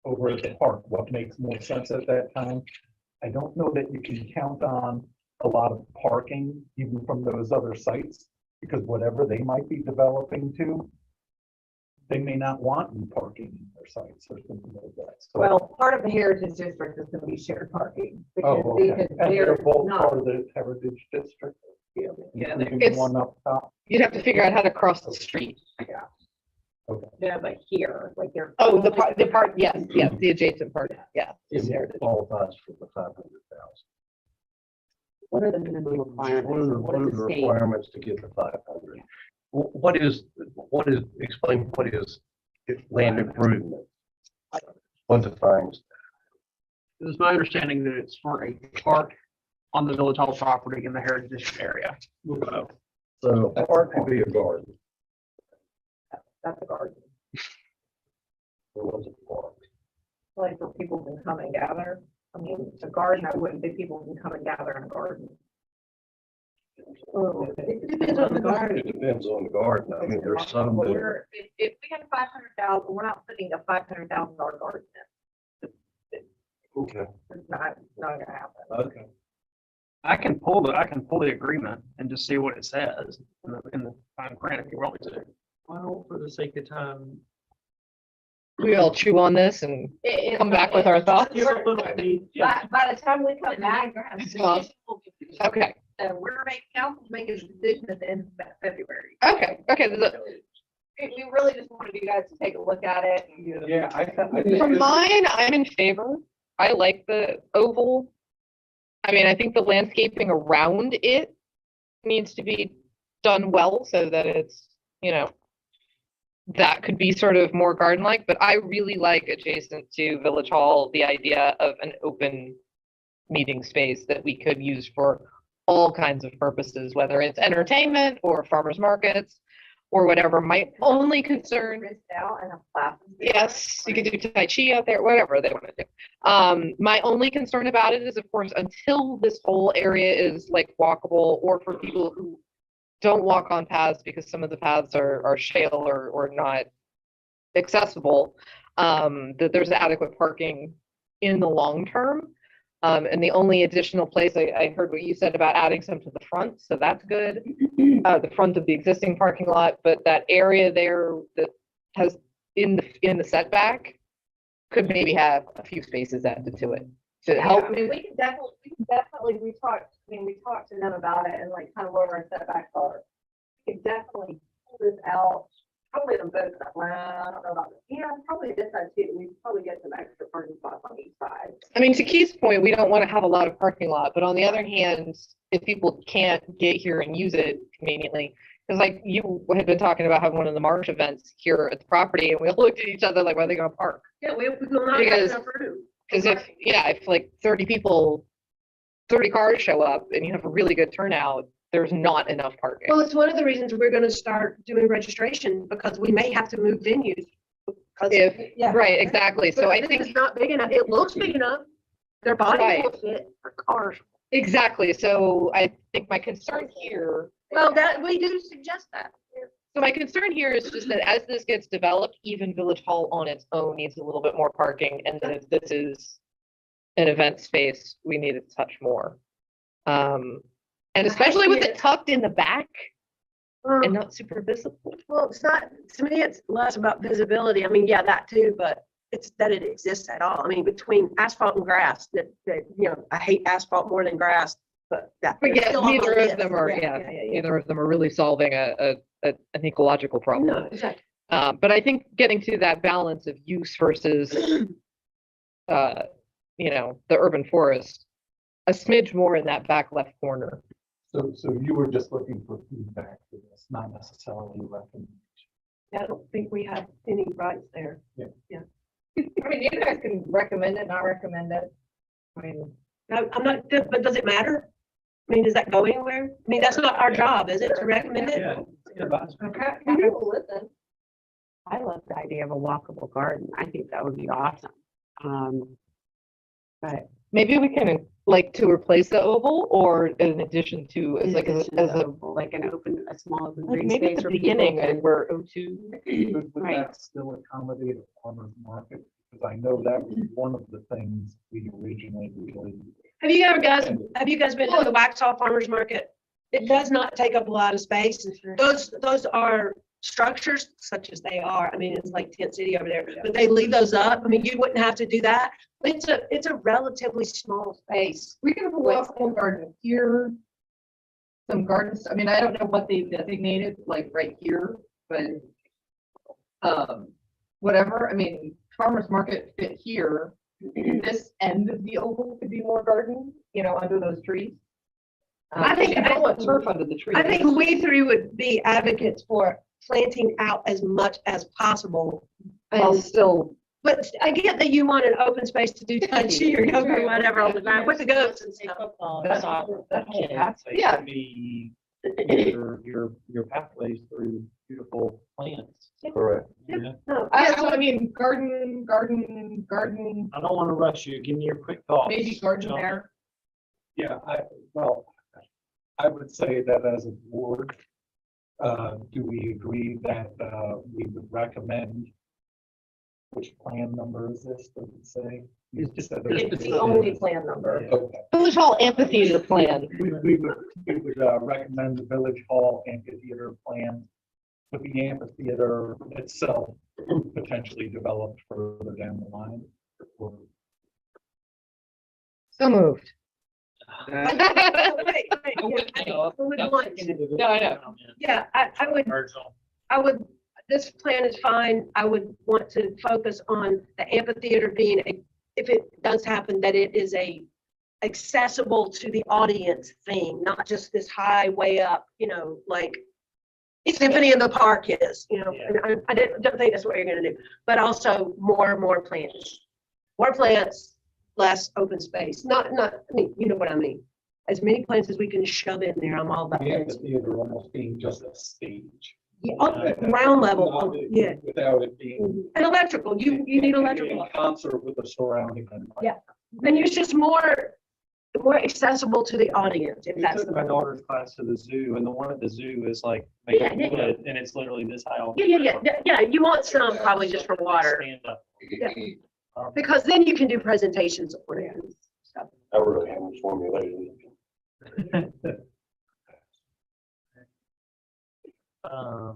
over at the park, what makes more sense at that time. I don't know that you can count on a lot of parking even from those other sites, because whatever they might be developing to, they may not want any parking in their sites or something like that. So- Well, part of the heritage district is gonna be shared parking. Oh, because okay. And they're they're both not- part of the heritage district. Yeah, including it's- one up top. You'd have to figure out how to cross the street. yeah, but here, like they're. Oh, the part, yes, the adjacent part, yeah. is heritage. Qualifies for the 500,000. What are the minimum requirements? What are the What is the state? requirements to get the 500? Explain what is land improvement? What defines? It was my understanding that it's for a park on the village hall property in the heritage district area. So a park could be a garden. That's a garden, Or was it a park? like where people can come and gather. I mean, a garden, I wouldn't think people can come and gather in a garden. It depends on the garden. It depends on the garden. I mean, there's some But that, we're, if we had 500,000, we're not putting a $500,000 garden okay, in. It's not gonna happen. okay. I can pull the agreement and just see what it says in the fine print if you want me to. Well, for the sake of time. We all chew on this and come back with our thoughts. Give a little bit, yeah. By the time we come back, Well, Okay, so we're making, council's making a decision at the end of February. okay. We really just wanted you guys to take a look at it. Yeah, I For mine, I'm in favor. I like the oval. I mean, I think the landscaping around it needs to be done well so that it's, that could be sort of more garden-like, but I really like adjacent to Village Hall, the idea of an open meeting space that we could use for all kinds of purposes, whether it's entertainment or farmers markets or whatever. My only concern, Rinsed out and a class. yes, you could do Tai Chi out there, whatever they want to do. My only concern about it is, of course, until this whole area is like walkable, or for people who don't walk on paths because some of the paths are shale or not accessible, that there's adequate parking in the long term. And the only additional place, I heard what you said about adding some to the front, so that's good. The front of the existing parking lot, but that area there that has in the setback could maybe have a few spaces added to it to help. I mean, we can definitely, we talked to them about it and like kind of where our setbacks are. We can definitely pull this out, probably on both sides. Well, I don't know about this. Probably this side too. We probably get some extra parking spots on each side. I mean, to Keith's point, we don't want to have a lot of parking lot, but on the other hand, if people can't get here and use it conveniently, because like you had been talking about having one of the March events here at the property, and we all looked at each other like, where are they going to park? Yeah, we will not have Because- enough room. Because if like 30 cars show up and you have a really good turnout, there's not enough parking. Well, it's one of the reasons we're gonna start doing registration, because we may have to move venues. Because- yeah. Right, exactly. So I This think, is not big enough. It looks big enough. Their bodies Right. will fit for cars. exactly. So I think my concern here, Well, that, we do suggest that. so my concern here is just that as this gets developed, even Village Hall on its own needs a little bit more parking. And that if this is an event space, we need to touch more. And especially with it tucked in the back and not super visible. Well, it's not, to me, it's less about visibility. I mean, yeah, that too, but it's that it exists at all. I mean, between asphalt and grass, that, I hate asphalt more than grass, but that. But yeah, still on my neither of list. them are, neither of them are really solving an ecological problem. No, exactly. But I think getting to that balance of use versus, the urban forest, a smidge more in that back left corner. So you were just looking for feedback for this, not necessarily recommendation. I don't think we have any rights there. I mean, you guys can recommend it, not recommend it. I mean, No, I'm not, but does it matter? I mean, does that go anywhere? I mean, that's not our job, is it, to recommend it? okay, people listen. I love the idea of a walkable garden. I think that would be awesome. But Maybe we can like to replace the oval or in addition to as like a like an open, a small open like green maybe at space the for people beginning to- and where O2. Would Right. that still accommodate a farmer's market? Because I know that was one of the things we originally really. Have you guys been to the Waxhaw Farmers Market? It does not take up a lot of space. Those are structures such as they are. I mean, it's like tent city over there, but they leave those up. I mean, you wouldn't have to do that. It's a relatively small space. We can have a walkable garden here. Some gardens, I mean, I don't know what they've designated, like right here, but whatever, I mean, farmer's market fit here. This end of the oval could be more garden, under those trees. I think- you don't want turf under the trees. I think we three would be advocates for planting out as much as possible. While still, But I get that you want an open space to do Tai Chi or yoga or whatever on the ground with the goats and stuff. That whole pathway Yeah. should be your pathways through beautiful plants. Correct. Yeah. No, I mean, garden, I don't want to rush you. Give me your quick thoughts. maybe garden you know? there. Yeah, I would say that as a board, do we agree that, we would recommend? Which plan number is this, does it say? You just said there's- It's the only plan number. Okay. Village Hall Amphitheater Plan. We would recommend the Village Hall amphitheater plan with the amphitheater itself potentially developed further down the line. So moved. Wait, wait, yeah, I would want- No, I know. Yeah, I would, this plan is fine. I would want to focus on the amphitheater being a, if it does happen, that it is a accessible to the audience thing, not just this high way up, like Symphony in the Park is, and I don't think that's what you're gonna do, but also more plants. More plants, less open space. Not, I mean, you know what I mean? As many plants as we can shove in there, I'm all about The that. amphitheater almost being just a stage. Yeah, on the ground level, Without it- yeah. Without it being. And electrical, you need electrical. In concert with the surrounding. Yeah. And it's just more accessible to the audience, if We that's took the. my daughter's class to the zoo, and the one at the zoo is like made Yeah, of yeah, yeah. wood, and it's literally this high. Yeah, you want some probably just for water, Stand up. because then you can do presentations on it and stuff. I really haven't formulated it.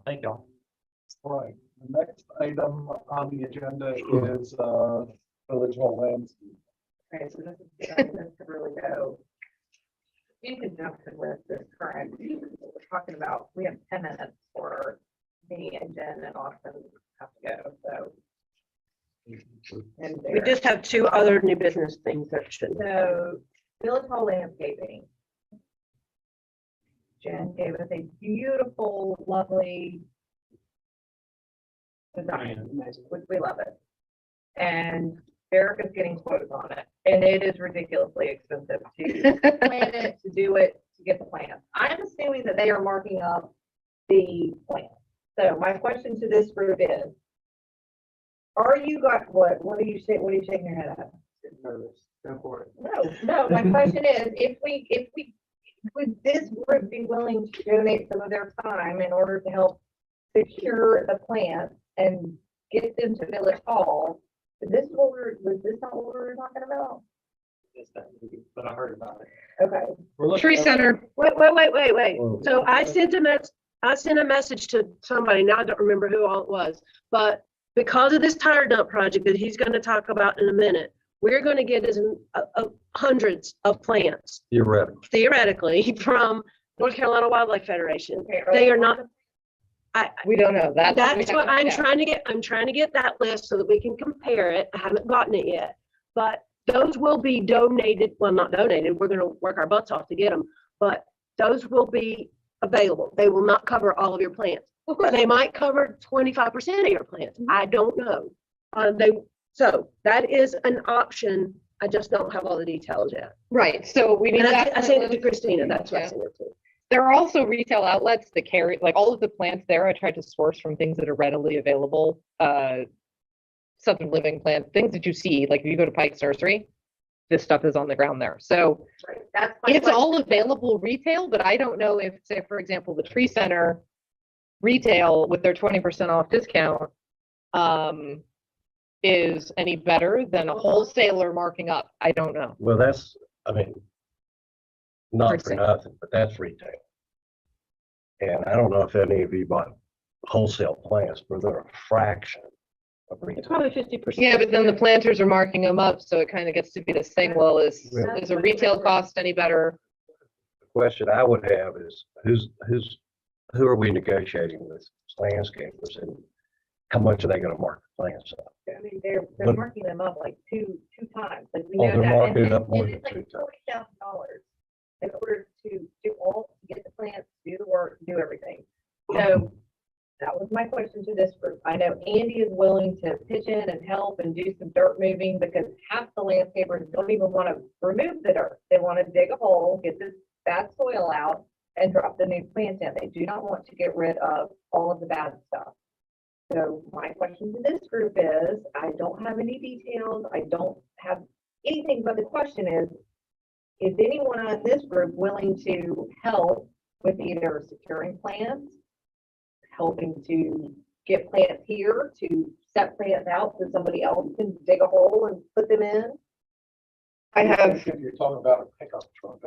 Thank y'all. Right, the next item on the agenda is, Village Hall landscape. Okay, so this is, to really go in conjunction with this current, what we're talking about, we have 10 minutes for me and Jen and Austin have to go, so. And We there. just have two other new business things that should. So, Village Hall landscaping. Jen gave us a beautiful, lovely design, which we love it. And Eric is getting quotes on it, and it is ridiculously expensive to plan it, to do it, to get the plans. I'm assuming that they are marking up the plan. So my question to this group is, are you got, what are you saying, what are you shaking your head at? Nervous. Go for it. No, my question is, would this group be willing to donate some of their time in order to help secure the plants and get them to Village Hall? Was this not what we were talking about? But I heard about it. Okay, Tree Center. Wait. So I sent a message to somebody, now I don't remember who all it was, but because of this tire dump project that he's gonna talk about in a minute, we're gonna get hundreds of plants theoretically from North Carolina Wildlife Federation. They are not, We don't know. that's what I'm trying to get. I'm trying to get that list so that we can compare it. I haven't gotten it yet, but those will be donated. Well, not donated. We're going to work our butts off to get them, but those will be available. They will not cover all of your plants. They might cover 25% of your plants. I don't know. So that is an option. I just don't have all the details yet. Right, so we need And that. I sent it to Christina. That's what I Yeah. sent it to. There are also retail outlets that carry, like all of the plants there, I tried to source from things that are readily available. Southern Living plants, things that you see, like if you go to Pike's Nursery, this stuff is on the ground there. So that's my it's question. all available retail, but I don't know if, say, for example, the Tree Center retail with their 20% off discount is any better than a wholesaler marking up. I don't know. Well, not for Percent. nothing, but that's retail. And I don't know if any of you bought wholesale plants, but they're a fraction of It's retail. probably 50%. Yeah, but then the planters are marking them up, so it kind of gets to be this thing, well, is a retail cost any better? The question I would have is, who are we negotiating with, landscapers, and how much are they gonna mark the plants up? I mean, they're But- marking them up like two times, like we Oh, know they're that. marking And it up more than it's like two times. $40,000 in order to get the plants, do the work, do everything. So that was my question to this group. I know Andy is willing to pitch in and help and do some dirt moving because half the landscapers don't even want to remove the dirt. They want to dig a hole, get this bad soil out and drop the new plants in. They do not want to get rid of all of the bad stuff. So my question to this group is, I don't have any details. I don't have anything, but the question is, is anyone on this group willing to help with either securing plants, helping to get plants here, to set plants out so somebody else can dig a hole and put them in? I have, If you're talking about a pickup truck,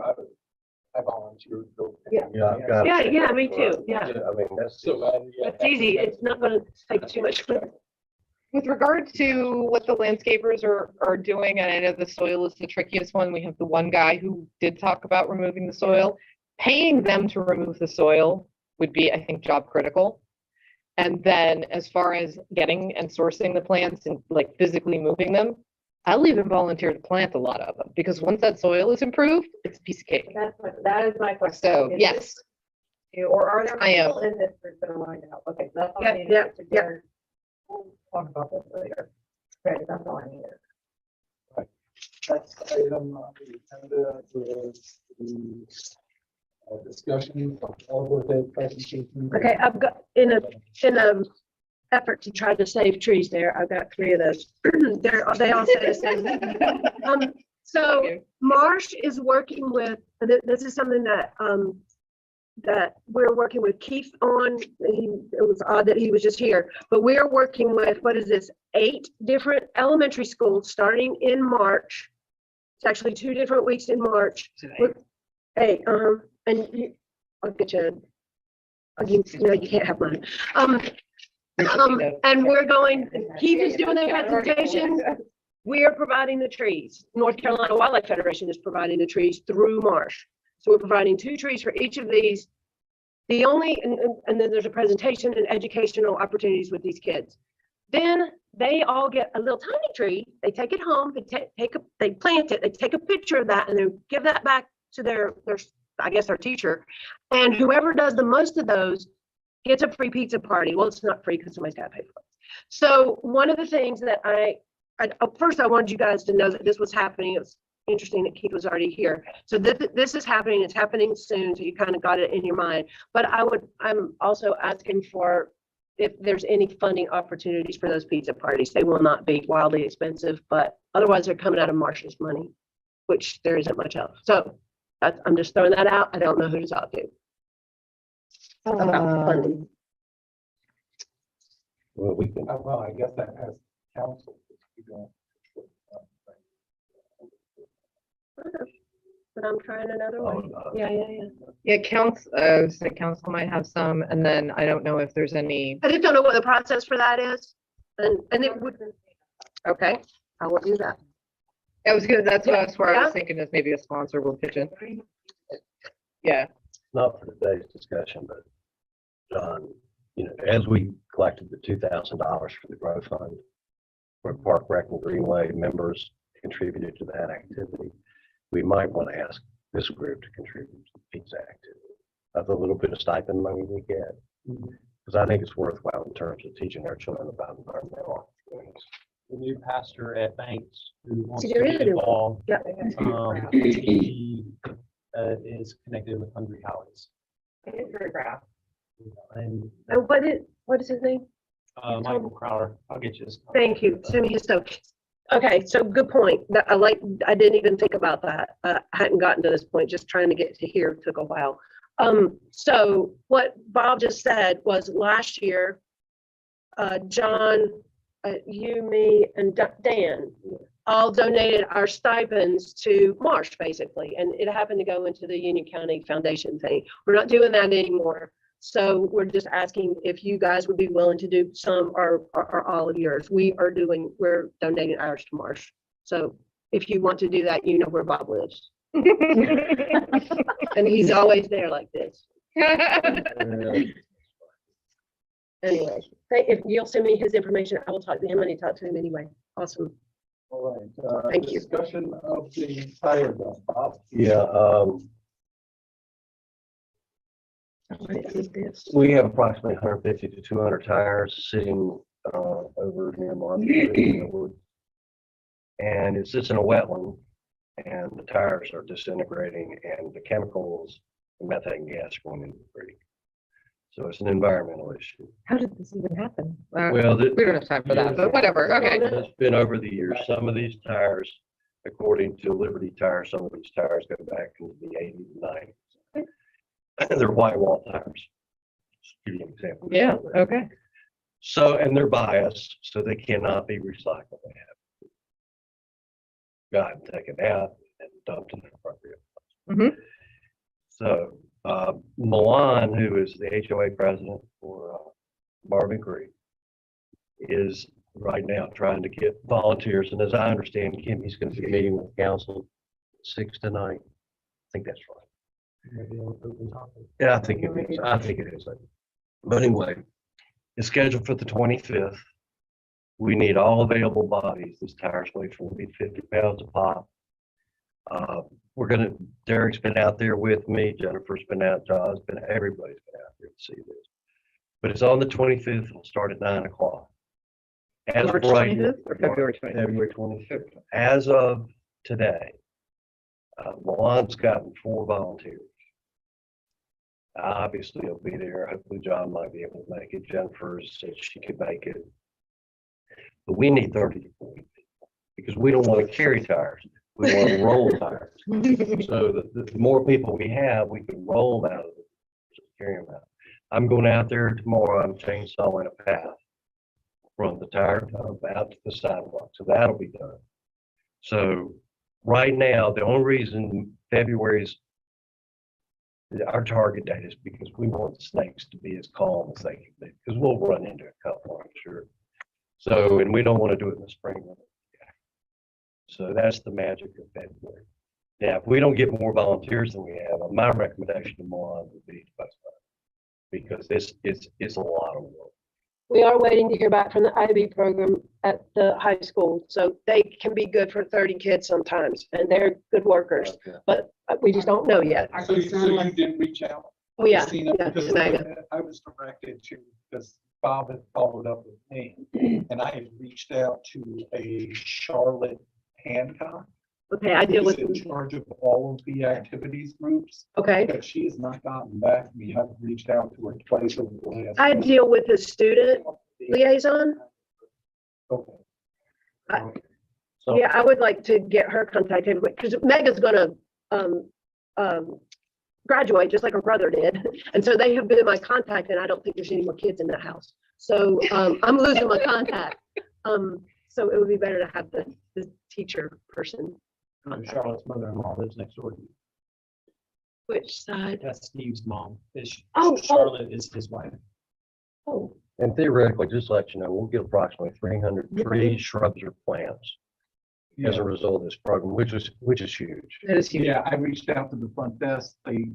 I volunteer to go. Yeah. Yeah, I've got. a Yeah, yeah, pickup me truck. too, yeah. I mean, that's. It's easy. It's not gonna take too much. with regard to what the landscapers are doing, and I know the soil is the trickiest one. We have the one guy who did talk about removing the soil. Paying them to remove the soil would be, I think, job critical. And then as far as getting and sourcing the plants and like physically moving them, I'll even volunteer to plant a lot of them, because once that soil is improved, it's a piece of cake. That is my question. So, Is yes. this you, or are there I am. people in this group that are willing to help? Okay, so that's all Yeah, I need yeah, to get. We'll talk about this later. Okay, that's all I needed. Next item on the agenda is the discussion of overhead presentation. Okay, I've got, in a effort to try to save trees there, I've got 3 of those. They all say the same thing. So Marsh is working with, this is something that, that we're working with Keith on. It was odd that he was just here, but we're working with, what is this, 8 different elementary schools starting in March. It's actually 2 different weeks in March. With 8, and you, I'll get you, no, you can't have mine. And we're going, Keith is doing the presentation. We're providing the trees. North Carolina Wildlife Federation is providing the trees through Marsh. So we're providing 2 trees for each of these. The only, and then there's a presentation and educational opportunities with these kids. Then they all get a little tiny tree. They take it home, they plant it, they take a picture of that and then give that back to their I guess their teacher. And whoever does the most of those gets a free pizza party. Well, it's not free because somebody's got to pay for it. So one of the things that first I wanted you guys to know that this was happening. It was interesting that Keith was already here. So this is happening. It's happening soon. So you kind of got it in your mind. But I'm also asking for if there's any funding opportunities for those pizza parties. They will not be wildly expensive, but otherwise they're coming out of Marsh's money, which there isn't much of. So I'm just throwing that out. I don't know who to talk to about funding. Well, we can. Well, I guess that has council. But I'm trying another way. Yeah. Yeah, council might have some, and then I don't know if there's any. I just don't know what the process for that is. And it would, okay, I will do that. That was good. That's what I Yeah. was thinking, is maybe a sponsor will pitch in. Yeah. Not for today's discussion, but John, as we collected the $2,000 for the growth fund, where Park Rec and Greenway members contributed to that activity, we might want to ask this group to contribute to the pizza activity of the little bit of stipend money we get. Because I think it's worthwhile in terms of teaching our children about environmental opportunities. The new pastor at Banks who wants See, to there get is a new one. involved. Yeah. He is connected with Hungry Howie's. It's very proud. And And what is his name? Michael Crowder, I'll get you his. Thank you. Send me his stuff. Okay, so good point. That I didn't even think about that. I hadn't gotten to this point, just trying to get to here took a while. So what Bob just said was last year, John, you, me, and Dan all donated our stipends to Marsh, basically, and it happened to go into the Union County Foundation thing. We're not doing that anymore. So we're just asking if you guys would be willing to do some or all of yours. We're donating ours to Marsh. So if you want to do that, you know where Bob lives. And he's always there like this. Anyway, if you'll send me his information, I will talk to him and he talked to him anyway. Awesome. All right. Thank you. Discussion of the tire dump, Bob. Yeah, we have approximately 150 to 200 tires sitting over near Marvin. And it's just in a wetland, and the tires are disintegrating, and the chemicals, the methane gas going into the creek. So it's an environmental issue. How did this even happen? Well, We don't have time for that, but whatever. Okay. It's been over the years. Some of these tires according to Liberty Tire, some of these tires go back into the 80s and 90s. They're white wall tires. Just give you an example. Yeah, okay. So, and they're biased, so they cannot be recycled. They have gotten taken out and dumped in the appropriate place. Mhm. So, Milan, who is the HOA president for Marvin Creek, is right now trying to get volunteers. And as I understand, Kimmy's going to be meeting with council 6 tonight. I think that's right. Maybe on open topic. Yeah, I think it is. I think it is. But anyway, it's scheduled for the 25th. We need all available bodies. These tires weigh 40, 50 pounds a pop. Derek's been out there with me. Jennifer's been out. John's been, everybody's been out there to see this. But it's on the 25th. It'll start at 9 o'clock. As of March right 25th or February 25th? February 25th. As of today, Milan's gotten 4 volunteers. Obviously, he'll be there. Hopefully, John might be able to make it. Jennifer said she could make it. But we need 30 to 40 people because we don't want to carry tires. We want to roll tires. So the more people we have, we can roll them out of the carry them out. I'm going out there tomorrow. I'm chainsawing a path from the tire dump out to the sidewalk. So that'll be done. So right now, the only reason February's our target date is because we want the snakes to be as calm as they can be, because we'll run into a couple, I'm sure. So, and we don't want to do it in the spring. So that's the magic of February. Now, if we don't get more volunteers than we have, my recommendation to Milan would be to postpone, because this is a lot of work. We are waiting to hear back from the IB program at the high school, so they can be good for 30 kids sometimes, and they're good workers, Okay. but we just don't know yet. Our So concern was- you did reach out? Oh, yeah, Christina, yeah, because Megan. I was directed to, because Bob had followed up with me, and I had reached out to a Charlotte Hancock. Okay, I deal who's with, in charge of all of the activities groups, okay. but she has not gotten back to me. I've reached out to her twice over the last. I deal with the student liaison. Okay. So Yeah, I would like to get her contacted with, because Megan's gonna graduate just like her brother did. And so they have been my contact, and I don't think there's any more kids in that house. So I'm losing my contact. So it would be better to have the teacher person. contact. Charlotte's mother-in-law lives next door to you. Which side? That's Steve's mom. Oh. Charlotte is his wife. Oh, and theoretically, just to let you know, we'll get approximately 300 trees, shrubs, or plants as a result of this program, which is huge. That is huge. Yeah, I reached out to the front desk. They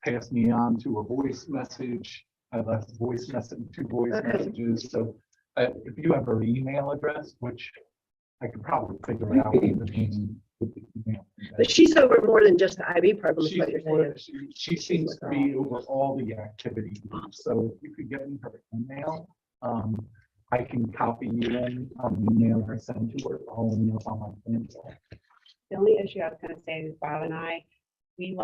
passed me on to a voice message. I left a voice message, 2 voice Okay. messages. So if you have her email address, which I could probably figure out. with the email but address. she's over more than just the IB program, is what you're saying. She seems to be over all the activities. So if you could get me her email, I can copy you in on the email I send to her, all the emails on my phone. The only issue I was gonna say is Bob and I, we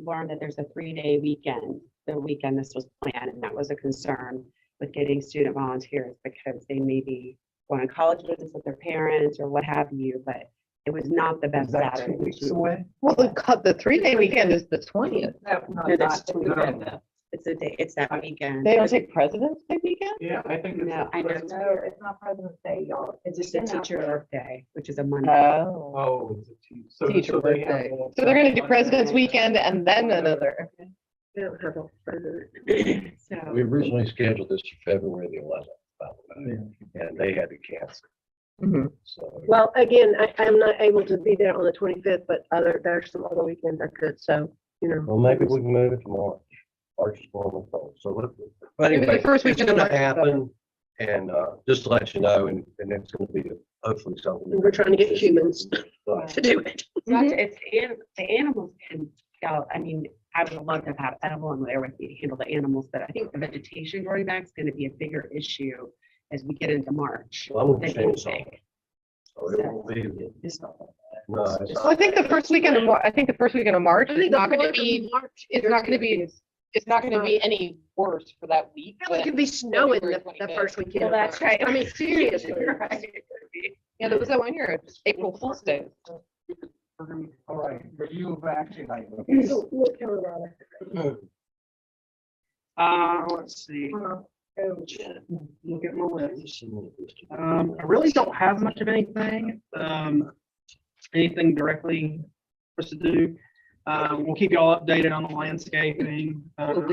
learned that there's a 3-day weekend, the weekend this was planned, and that was a concern with getting student volunteers because they may be going on college visits with their parents or what have you, but it was not the Is best that 2 Saturday. weeks away? Well, the 3-day weekend is the 20th. No, that's the weekend. It's a day, it's that weekend. They don't take President's Day weekend? Yeah, I think. No, I know. No, it's not President's Day, y'all. It's just a teacher birthday, which is a Monday. Oh. Oh, it's a so Teacher they have birthday. all- So they're gonna do President's Weekend and then another. They don't have a president. We So, originally scheduled this for February the 11th, by the way, and they had to cancel. Mhm. So Well, again, I'm not able to be there on the 25th, but there's some other weekends I could, so, you know. well, maybe we can move it to March. March is normal, fall. So but Maybe the anyway, first it's weekend of gonna March is happen, and just to let you know, and it's gonna be hopefully something. We're trying to get humans Right. to do it. the animals can, I mean, I would love to have Evelyn there with me to handle the animals, but I think the vegetation growing back is gonna be a bigger issue as we get into March. Well, I'm gonna than change anything. something. So it will be, no, it's- Well, I think the first weekend of March I is think not the gonna 4th be, of March. it's not gonna be, it's not gonna be any worse for that week. It but- could be snowing the February first weekend. Well, of that's March. right. I mean, seriously. You're right. Yeah, there was that one year, April Fool's Day. All right, review of action items. So, look, Colorado. Let's see. Look at my list. I really don't have much of anything, anything directly for us to do. We'll keep you all updated on the landscaping. Give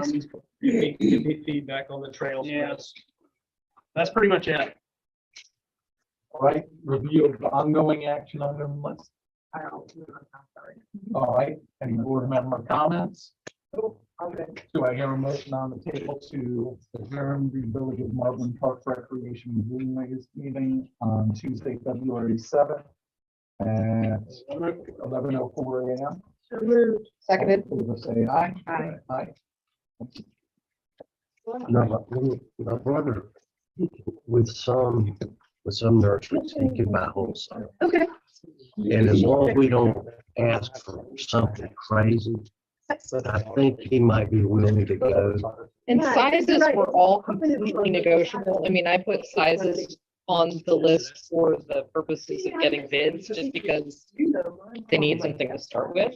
me feedback on the trails. Yes. That's pretty much it. All right, review of the ongoing action item list. I don't, I'm sorry. All right, any board member comments? Oh, okay. Do I hear a motion on the table to adjourn the Village of Marvin Parks Recreation Greenways meeting on Tuesday, February 7th at 11:04 a.m.? So moved. Seconded. All in favor, say aye. Aye. Aye. No, my brother, with some nurseries, he can buy wholesale. Okay. And as long as we don't ask for something crazy, I think he might be willing to go. And Yeah, sizes right. were all completely negotiable. I mean, I put sizes on the list for the purposes of getting bids, just because they need something to start with.